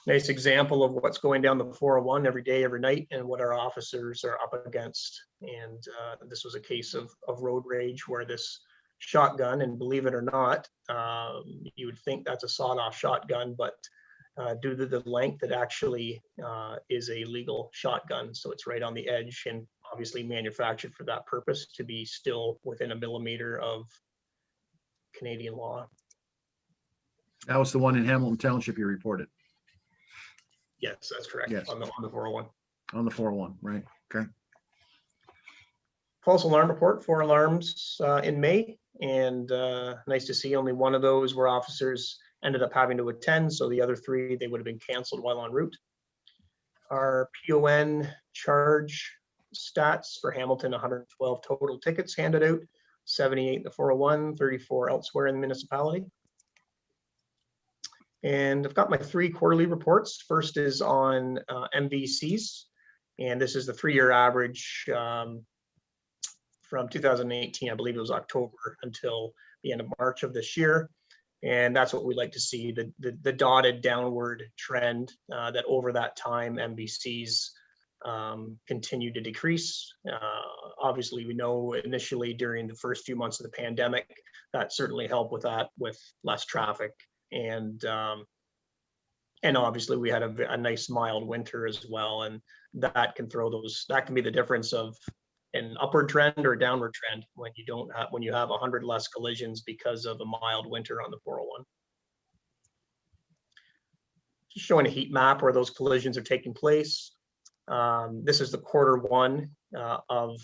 nice example of what's going down the 401 every day, every night, and what our officers are up against. And this was a case of road rage where this shotgun, and believe it or not, you would think that's a sawed-off shotgun, but due to the length, it actually is a legal shotgun. So it's right on the edge and obviously manufactured for that purpose, to be still within a millimeter of Canadian law. That was the one in Hamilton Township you reported. Yes, that's correct. Yes. On the 401. On the 401, right? Okay. False alarm report, 4 alarms in May, and nice to see only one of those where officers ended up having to attend. So the other 3, they would have been canceled while en route. Our PON charge stats for Hamilton: 112 total tickets handed out, 78 in the 401, 34 elsewhere in the municipality. And I've got my 3 quarterly reports. First is on MVCs, and this is the 3-year average from 2018, I believe it was October, until the end of March of this year. And that's what we like to see, the dotted downward trend, that over that time MVCs continue to decrease. Obviously, we know initially during the first few months of the pandemic, that certainly helped with that, with less traffic. And obviously we had a nice mild winter as well. And that can throw those, that can be the difference of an upward trend or a downward trend when you don't have, when you have 100 less collisions because of a mild winter on the 401. Just showing a heat map where those collisions are taking place. This is the Q1 of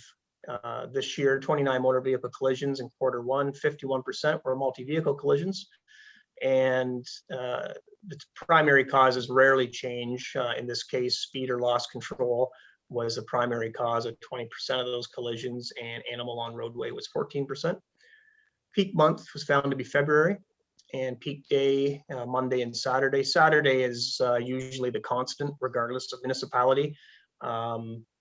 this year. 29 motor vehicle collisions in Q1, 51% were multi-vehicle collisions. And the primary causes rarely change. In this case, speed or lost control was the primary cause of 20% of those collisions, and animal on roadway was 14%. Peak month was found to be February, and peak day Monday and Saturday. Saturday is usually the constant regardless of municipality.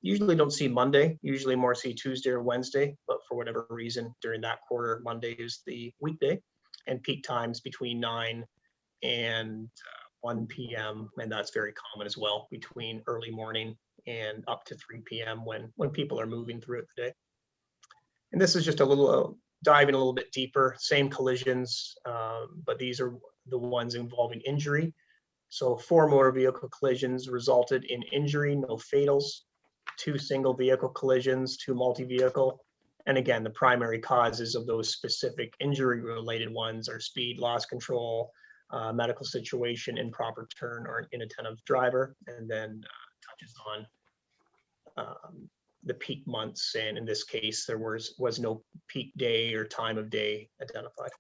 Usually don't see Monday, usually more see Tuesday or Wednesday, but for whatever reason during that quarter, Monday is the weekday, and peak times between 9 and 1 p.m. And that's very common as well, between early morning and up to 3 p.m. when people are moving throughout the day. And this is just a little diving a little bit deeper, same collisions, but these are the ones involving injury. So 4 motor vehicle collisions resulted in injury, no fatals, 2 single vehicle collisions, 2 multi-vehicle. And again, the primary causes of those specific injury related ones are speed, loss control, medical situation, improper turn, or inattentive driver, and then touches on the peak months. And in this case, there was no peak day or time of day identified.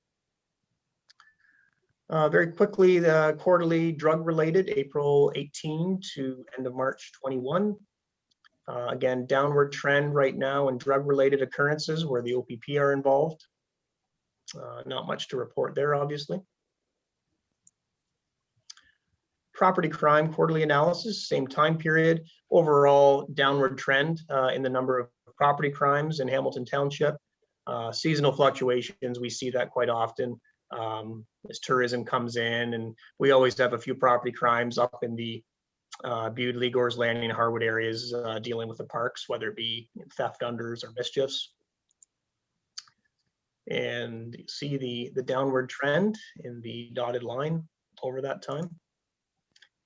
Very quickly, the quarterly drug related, April 18 to end of March 21. Again, downward trend right now in drug related occurrences where the OPP are involved. Not much to report there, obviously. Property crime quarterly analysis, same time period. Overall downward trend in the number of property crimes in Hamilton Township. Seasonal fluctuations, we see that quite often as tourism comes in, and we always have a few property crimes up in the Bewdley, Gores Landing, Harwood areas dealing with the parks, whether it be theft unders or mischiefs. And you see the downward trend in the dotted line over that time.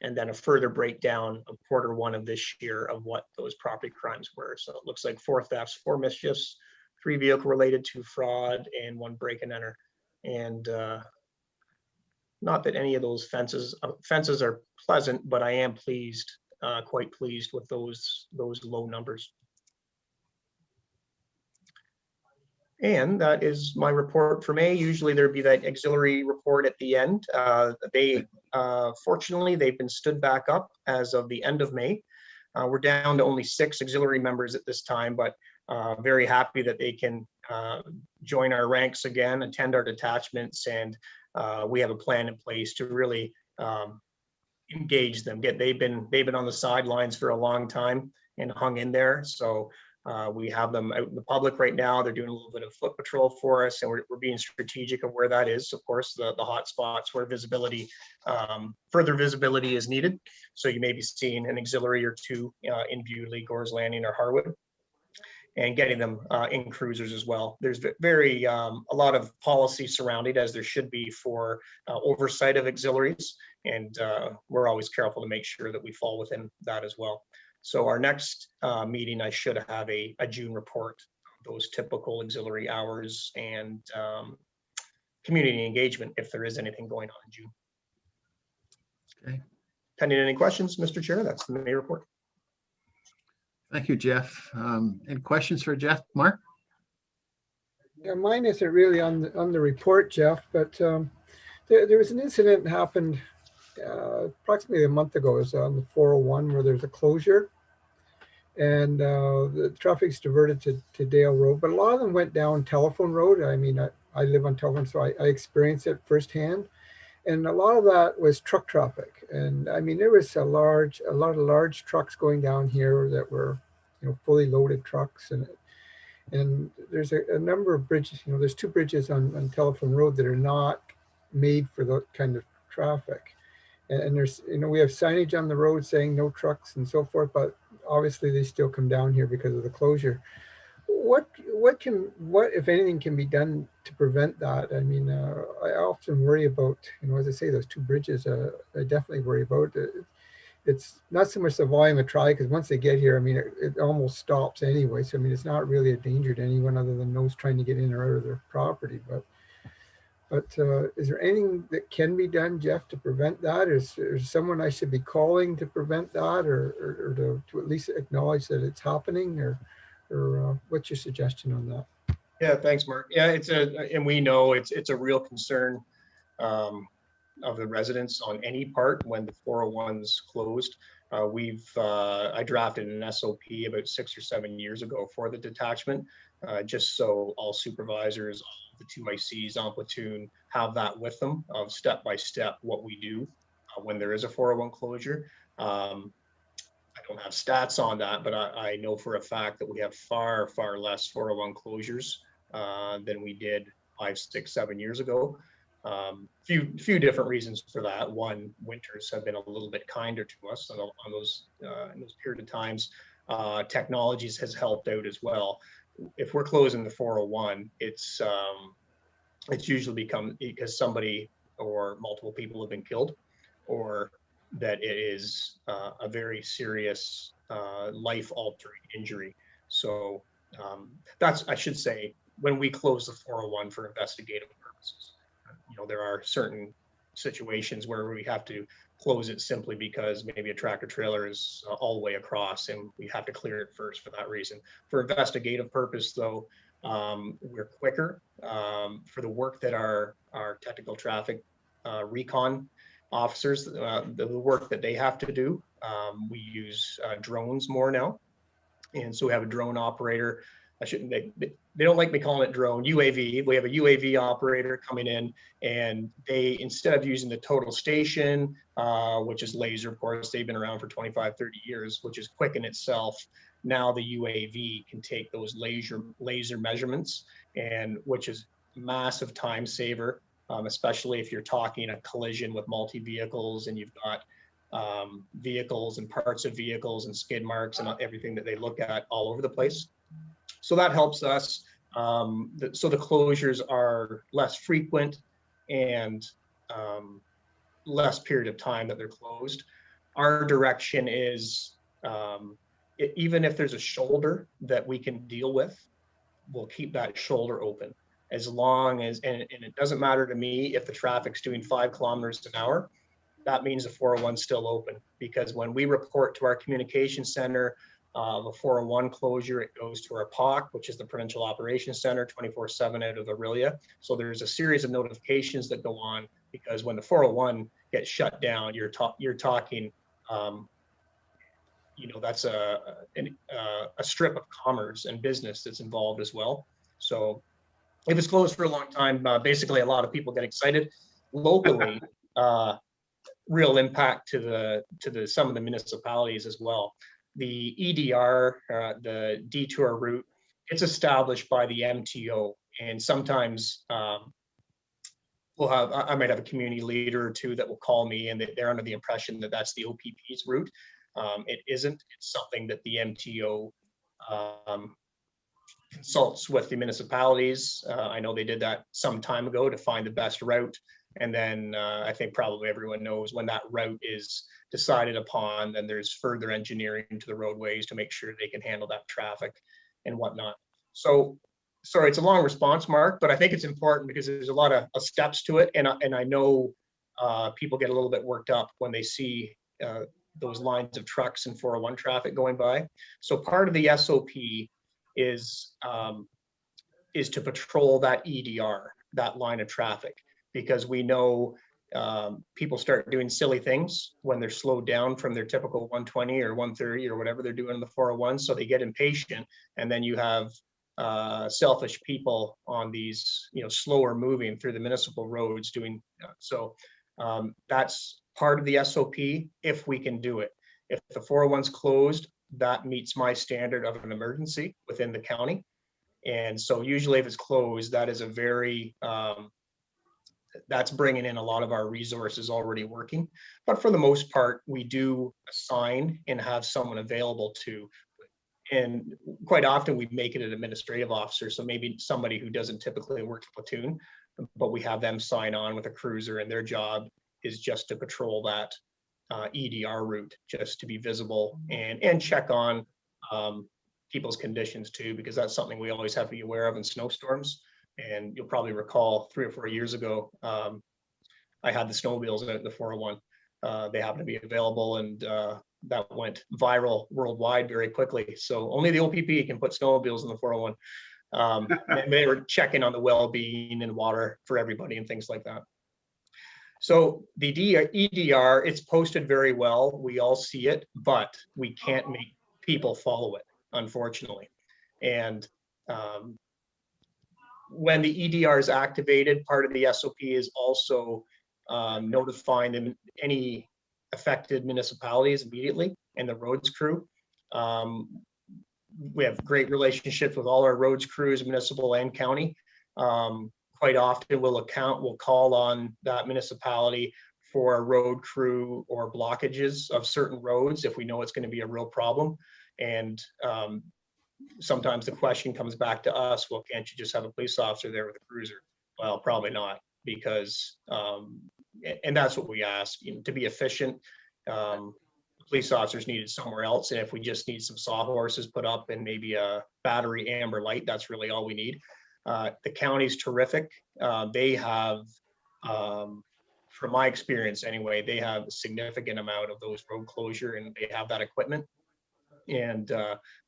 And then a further breakdown of Q1 of this year of what those property crimes were. So it looks like 4 thefts, 4 mischiefs, 3 vehicle related, 2 fraud, and 1 break and enter. And not that any of those fences are pleasant, but I am pleased, quite pleased with those low numbers. And that is my report for May. Usually there'd be that auxiliary report at the end. Fortunately, they've been stood back up as of the end of May. We're down to only 6 auxiliary members at this time, but very happy that they can join our ranks again, attend our detachments, and we have a plan in place to really engage them. They've been on the sidelines for a long time and hung in there. So we have them out in the public right now. They're doing a little bit of foot patrol for us, and we're being strategic of where that is. Of course, the hot spots where visibility, further visibility is needed. So you may be seeing an auxiliary or two in Bewley, Gore's Landing, or Harwood, and getting them in cruisers as well. There's a lot of policy surrounding, as there should be, for oversight of auxiliaries, and we're always careful to make sure that we fall within that as well. So our next meeting, I should have a June report, those typical auxiliary hours and community engagement, if there is anything going on in June. Okay. Pending any questions, Mr. Chair, that's the May report. Thank you, Jeff. Any questions for Jeff? Mark? Yeah, mine isn't really on the report, Jeff, but there was an incident that happened approximately a month ago. It was on the 401 where there's a closure, and the traffic's diverted to Dale Road, but a lot of them went down Telephone Road. I mean, I live on Telephone, so I experienced it firsthand. And a lot of that was truck traffic. And I mean, there was a lot of large trucks going down here that were, fully loaded trucks. And there's a number of bridges, there's 2 bridges on Telephone Road that are not made for that kind of traffic. And there's, we have signage on the road saying no trucks and so forth, but obviously they still come down here because of the closure. What if anything can be done to prevent that? I mean, I often worry about, as I say, those 2 bridges, I definitely worry about it. It's not so much the volume of traffic, because once they get here, I mean, it almost stops anyway. So, I mean, it's not really a danger to anyone other than those trying to get in or out of their property. But is there anything that can be done, Jeff, to prevent that? Is there someone I should be calling to prevent that, or to at least acknowledge that it's happening, or what's your suggestion on that? Yeah, thanks, Mark. Yeah, and we know it's a real concern of the residents on any part when the 401's closed. I drafted an SOP about 6 or 7 years ago for the detachment, just so all supervisors, all the 2ICs on platoon have that with them of step by step what we do when there is a 401 closure. I don't have stats on that, but I know for a fact that we have far less 401 closures than we did 5, 6, 7 years ago. Few different reasons for that. One, winters have been a little bit kinder to us on those in those period of times. Technologies has helped out as well. If we're closing the 401, it's usually become because somebody or multiple people have been killed, or that it is a very serious life-altering injury. So I should say, when we close the 401 for investigative purposes, there are certain situations where we have to close it simply because maybe a tractor trailer is all the way across and we have to clear it first for that reason. For investigative purpose, though, we're quicker. For the work that our technical traffic recon officers, the work that they have to do, we use drones more now. And so we have a drone operator. They don't like me calling it drone, UAV. We have a UAV operator coming in, and they, instead of using the total station, which is laser, of course, they've been around for 25, 30 years, which is quick in itself. Now the UAV can take those laser measurements, and which is massive time saver, especially if you're talking a collision with multi-vehicles and you've got vehicles and parts of vehicles and skid marks and everything that they look at all over the place. So that helps us. So the closures are less frequent and less period of time that they're closed. Our direction is, even if there's a shoulder that we can deal with, we'll keep that shoulder open as long as, and it doesn't matter to me if the traffic's doing 5 kilometers an hour, that means the 401's still open, because when we report to our communication center, the 401 closure, it goes to our POC, which is the Provincial Operations Center, 24/7 out of Aurelia. So there's a series of notifications that go on, because when the 401 gets shut down, you're talking, that's a strip of commerce and business that's involved as well. So if it's closed for a long time, basically a lot of people get excited. Locally, real impact to some of the municipalities as well. The EDR, the detour route, it's established by the MTO, and sometimes I might have a community leader or two that will call me, and they're under the impression that that's the OPP's route. It isn't. It's something that the MTO consults with the municipalities. I know they did that some time ago to find the best route. And then I think probably everyone knows when that route is decided upon, then there's further engineering to the roadways to make sure they can handle that traffic and whatnot. So, sorry, it's a long response, Mark, but I think it's important because there's a lot of steps to it. And I know people get a little bit worked up when they see those lines of trucks and 401 traffic going by. So part of the SOP is to patrol that EDR, that line of traffic, because we know people start doing silly things when they're slowed down from their typical 120 or 130 or whatever they're doing in the 401. So they get impatient, and then you have selfish people on these, slower moving through the municipal roads doing so. That's part of the SOP if we can do it. If the 401's closed, that meets my standard of an emergency within the county. And so usually if it's closed, that is a very, that's bringing in a lot of our resources already working. But for the most part, we do assign and have someone available to, and quite often we make it an administrative officer. So maybe somebody who doesn't typically work a platoon, but we have them sign on with a cruiser, and their job is just to patrol that EDR route, just to be visible and check on people's conditions too, because that's something we always have to be aware of in snowstorms. And you'll probably recall 3 or 4 years ago, I had the snowmobiles out in the 401. They happened to be available, and that went viral worldwide very quickly. So only the OPP can put snowmobiles in the 401. And they were checking on the well-being and water for everybody and things like that. So the EDR, it's posted very well. We all see it, but we can't make people follow it, unfortunately. And when the EDR is activated, part of the SOP is also notifying any affected municipalities immediately and the roads crew. We have great relationships with all our roads crews, municipal and county. Quite often we'll call on that municipality for a road crew or blockages of certain roads if we know it's going to be a real problem. And sometimes the question comes back to us, well, can't you just have a police officer there with a cruiser? Well, probably not, because, and that's what we ask, to be efficient. Police officers needed somewhere else. And if we just need some sawhorses put up and maybe a battery amber light, that's really all we need. The county's terrific. They have, from my experience anyway, they have a significant amount of those road closure, and they have that equipment. And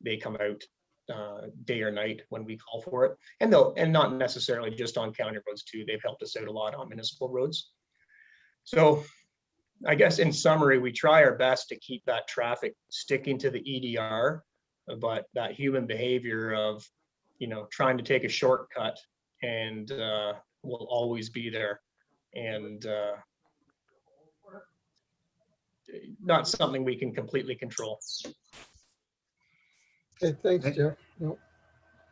they come out day or night when we call for it. And not necessarily just on county roads too. They've helped us out a lot on municipal roads. So I guess in summary, we try our best to keep that traffic sticking to the EDR, but that human behavior of, trying to take a shortcut and will always be there, and not something we can completely control. Okay, thanks, Jeff. No.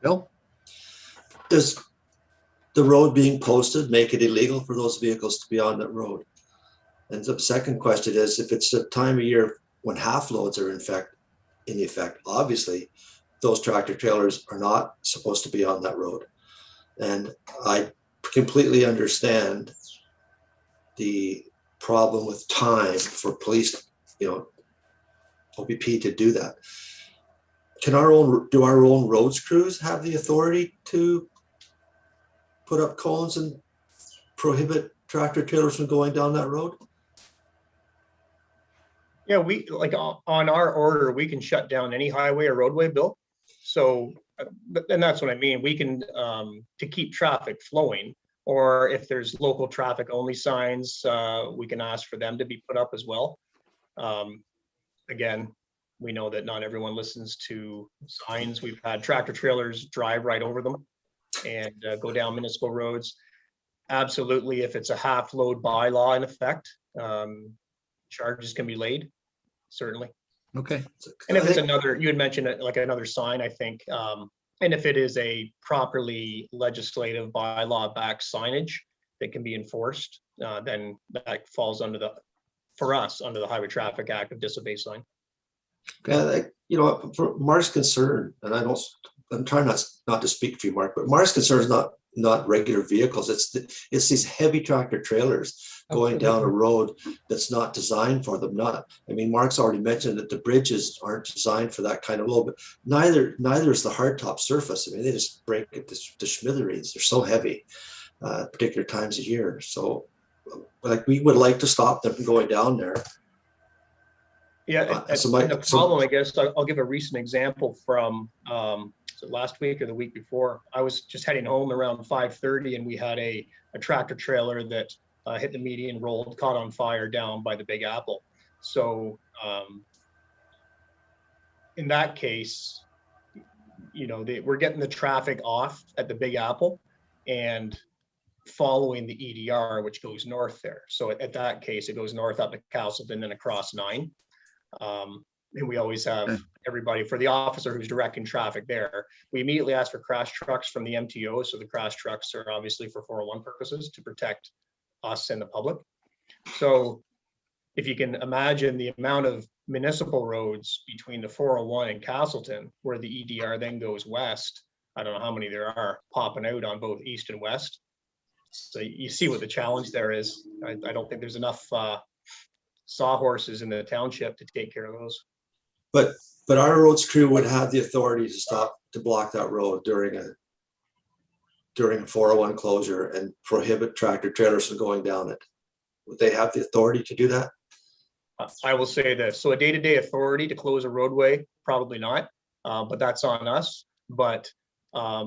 Bill? Does the road being posted make it illegal for those vehicles to be on that road? And the second question is, if it's a time of year when half loads are in effect, obviously those tractor trailers are not supposed to be on that road. And I completely understand the problem with time for police, OPP to do that. Do our own roads crews have the authority to put up cones and prohibit tractor trailers from going down that road? Yeah, we on our order, we can shut down any highway or roadway, Bill. So, and that's what I mean. We can, to keep traffic flowing, or if there's local traffic only signs, we can ask for them to be put up as well. Again, we know that not everyone listens to signs. We've had tractor trailers drive right over them and go down municipal roads. Absolutely, if it's a half load bylaw in effect, charges can be laid, certainly. Okay, And if I it's think- another, you had mentioned it, like another sign, I think, and if it is a properly legislative bylaw backed signage that can be enforced, then that falls under the, for us, under the Highway Traffic Act of disobey sign. You know, for Mark's concern, and I'm trying not to speak for you, Mark, but Mark's concern is not regular vehicles. It's these heavy tractor trailers going down a road that's not designed for them. I mean, Mark's already mentioned that the bridges aren't designed for that kind of load, but neither is the hardtop surface. I mean, they just break it to smithereens. They're so heavy, particular times of year. So, like, we would like to stop them from going down there. Yeah, the problem, I guess, I'll give a recent example from last week or the week before. I was just heading home around 5:30 and we had a tractor trailer that hit the median, rolled, caught on fire down by the Big Apple. So in that case, you know, we're getting the traffic off at the Big Apple and following the EDR, which goes north there. So at that case, it goes north up to Castleton and across 9. And we always have everybody, for the officer who's directing traffic there, we immediately ask for crash trucks from the MTO. So the crash trucks are obviously for 401 purposes to protect us and the public. So if you can imagine the amount of municipal roads between the 401 and Castleton, where the EDR then goes west, I don't know how many there are popping out on both east and west. So you see what the challenge there is. I don't think there's enough sawhorses in the township to take care of those. But our roads crew would have the authority to block that road during a 401 closure and prohibit tractor trailers from going down it. Would they have the authority to do that? I will say this. So a day-to-day authority to close a roadway, probably not, but that's on us. But I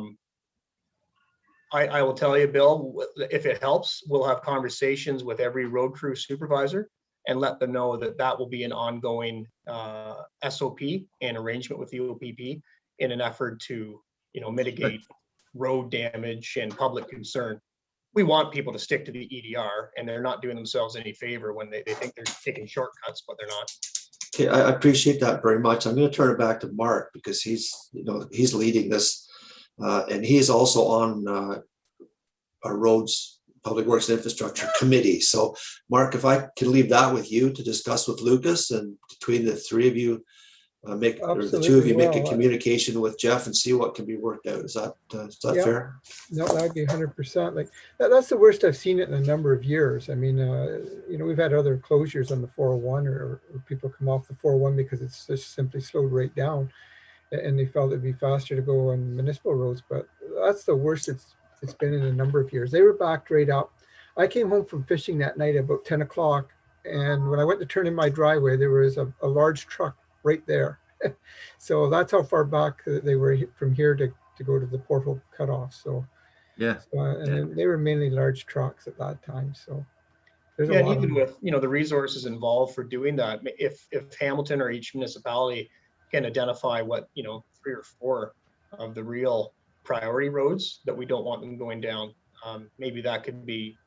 will tell you, Bill, if it helps, we'll have conversations with every road crew supervisor and let them know that that will be an ongoing SOP and arrangement with the OPP in an effort to, you know, mitigate road damage and public concern. We want people to stick to the EDR, and they're not doing themselves any favor when they think they're taking shortcuts, but they're not. Okay, I appreciate that very much. I'm going to turn it back to Mark because he's leading this, and he is also on our roads, Public Works and Infrastructure Committee. So, Mark, if I can leave that with you to discuss with Lucas, and between the three of you, the two of you make a communication with Jeff and see what can be worked out. Is that fair? No, that'd be 100%. Like that's the worst I've seen it in a number of years. I mean, you know, we've had other closures on the 401 or people come off the 401 because it's just simply slowed right down, and they felt it'd be faster to go on municipal roads. But that's the worst it's been in a number of years. They were backed right up. I came home from fishing that night at about 10 o'clock, and when I went to turn in my driveway, there was a large truck right there. So that's how far back they were from here to go to the portal cutoff. So then they were mainly large trucks at that time. So there's a lot even with, you know, the resources involved for doing that, if Hamilton or each municipality can identify what, you know, 3 or 4 of the real priority roads that we don't want them going down, maybe that could be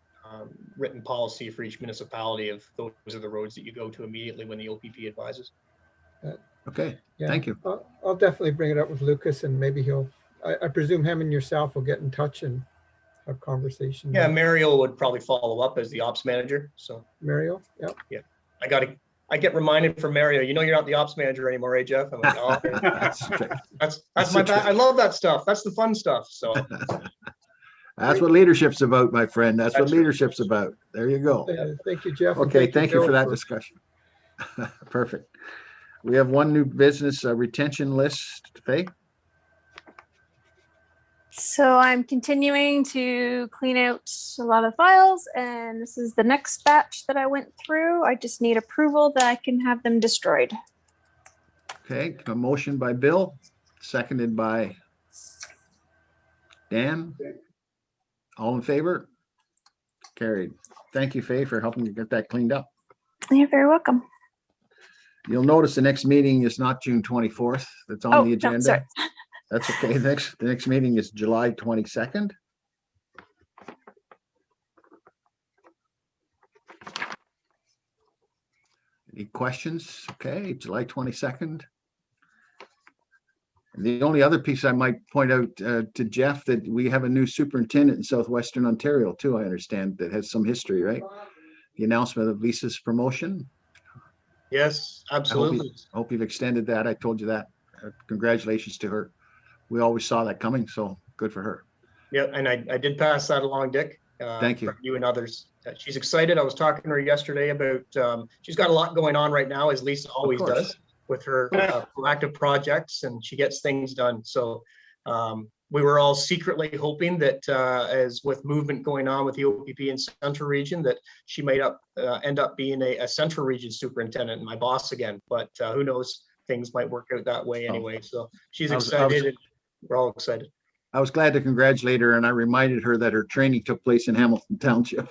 written policy for each municipality of those are the roads that you go to immediately when the OPP advises. Okay, yeah. Thank you. I'll definitely bring it up with Lucas, and maybe I presume him and yourself will get in touch and have conversations. Yeah, Mario would probably follow up as the ops manager. So Mario, yeah. I get reminded from Mario, you know, you're not the ops manager anymore, eh, Jeff? I'm like, oh, that's my bad. I love that stuff. That's the fun stuff. So that's what leadership's about, my friend. That's what leadership's about. There you go. Thank you, Jeff. Okay, thank you for that discussion. Perfect. We have one new business retention list, Faye. So I'm continuing to clean out a lot of files, and this is the next batch that I went through. I just need approval that I can have them destroyed. Okay, a motion by Bill, seconded by Dan. All in favor? Carried. Thank you, Faye, for helping to get that cleaned up. You're very welcome. You'll notice the next meeting is not June 24th. That's on the agenda. No, sorry. That's okay. The next meeting is July 22nd. Any questions? Okay, July 22nd. And the only other piece I might point out to Jeff, that we have a new superintendent in Southwestern Ontario too, I understand, that has some history, right? The announcement of Lisa's promotion. Yes, absolutely. I hope you've extended that. I told you that. Congratulations to her. We always saw that coming, so good for her. Yeah, and I did pass that along, Dick. Thank you. For you and others. She's excited. I was talking to her yesterday about, she's got a lot going on right now, as Lisa always course. does, with her proactive projects, and she gets things done. So we were all secretly hoping that as with movement going on with the OPP in Central Region, that she might end up being a Central Region superintendent and my boss again. But who knows? Things might work out that way anyway. So she's excited. And we're all excited. I was glad to congratulate her, and I reminded her that her training took place in Hamilton Township.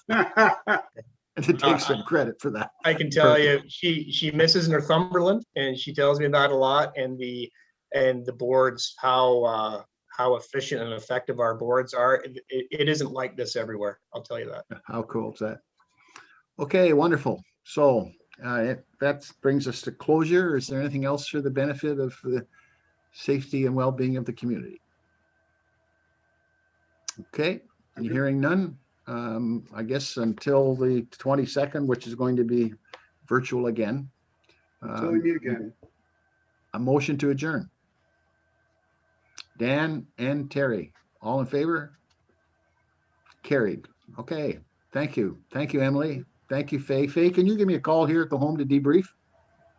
And to take some credit for that. I can tell you, she misses Northumberland, and she tells me that a lot. And the boards, how efficient and effective our boards are. It isn't like this everywhere. I'll tell you that. How cool is that? Okay, wonderful. So that brings us to closure. Is there anything else for the benefit of the safety and well-being of the community? Okay, and hearing none, I guess until the 22nd, which is going to be virtual again. Until we meet again. A motion to adjourn. Dan and Terry, all in favor? Carried. Okay, thank you. Thank you, Emily. Thank you, Faye. Faye, can you give me a call here at the home to debrief?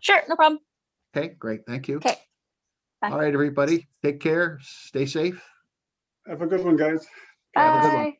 Sure, no problem. Okay, great. Thank you. Okay. Bye. All right, everybody, take care. Stay safe. Have a good one, guys. Have a good one. Bye.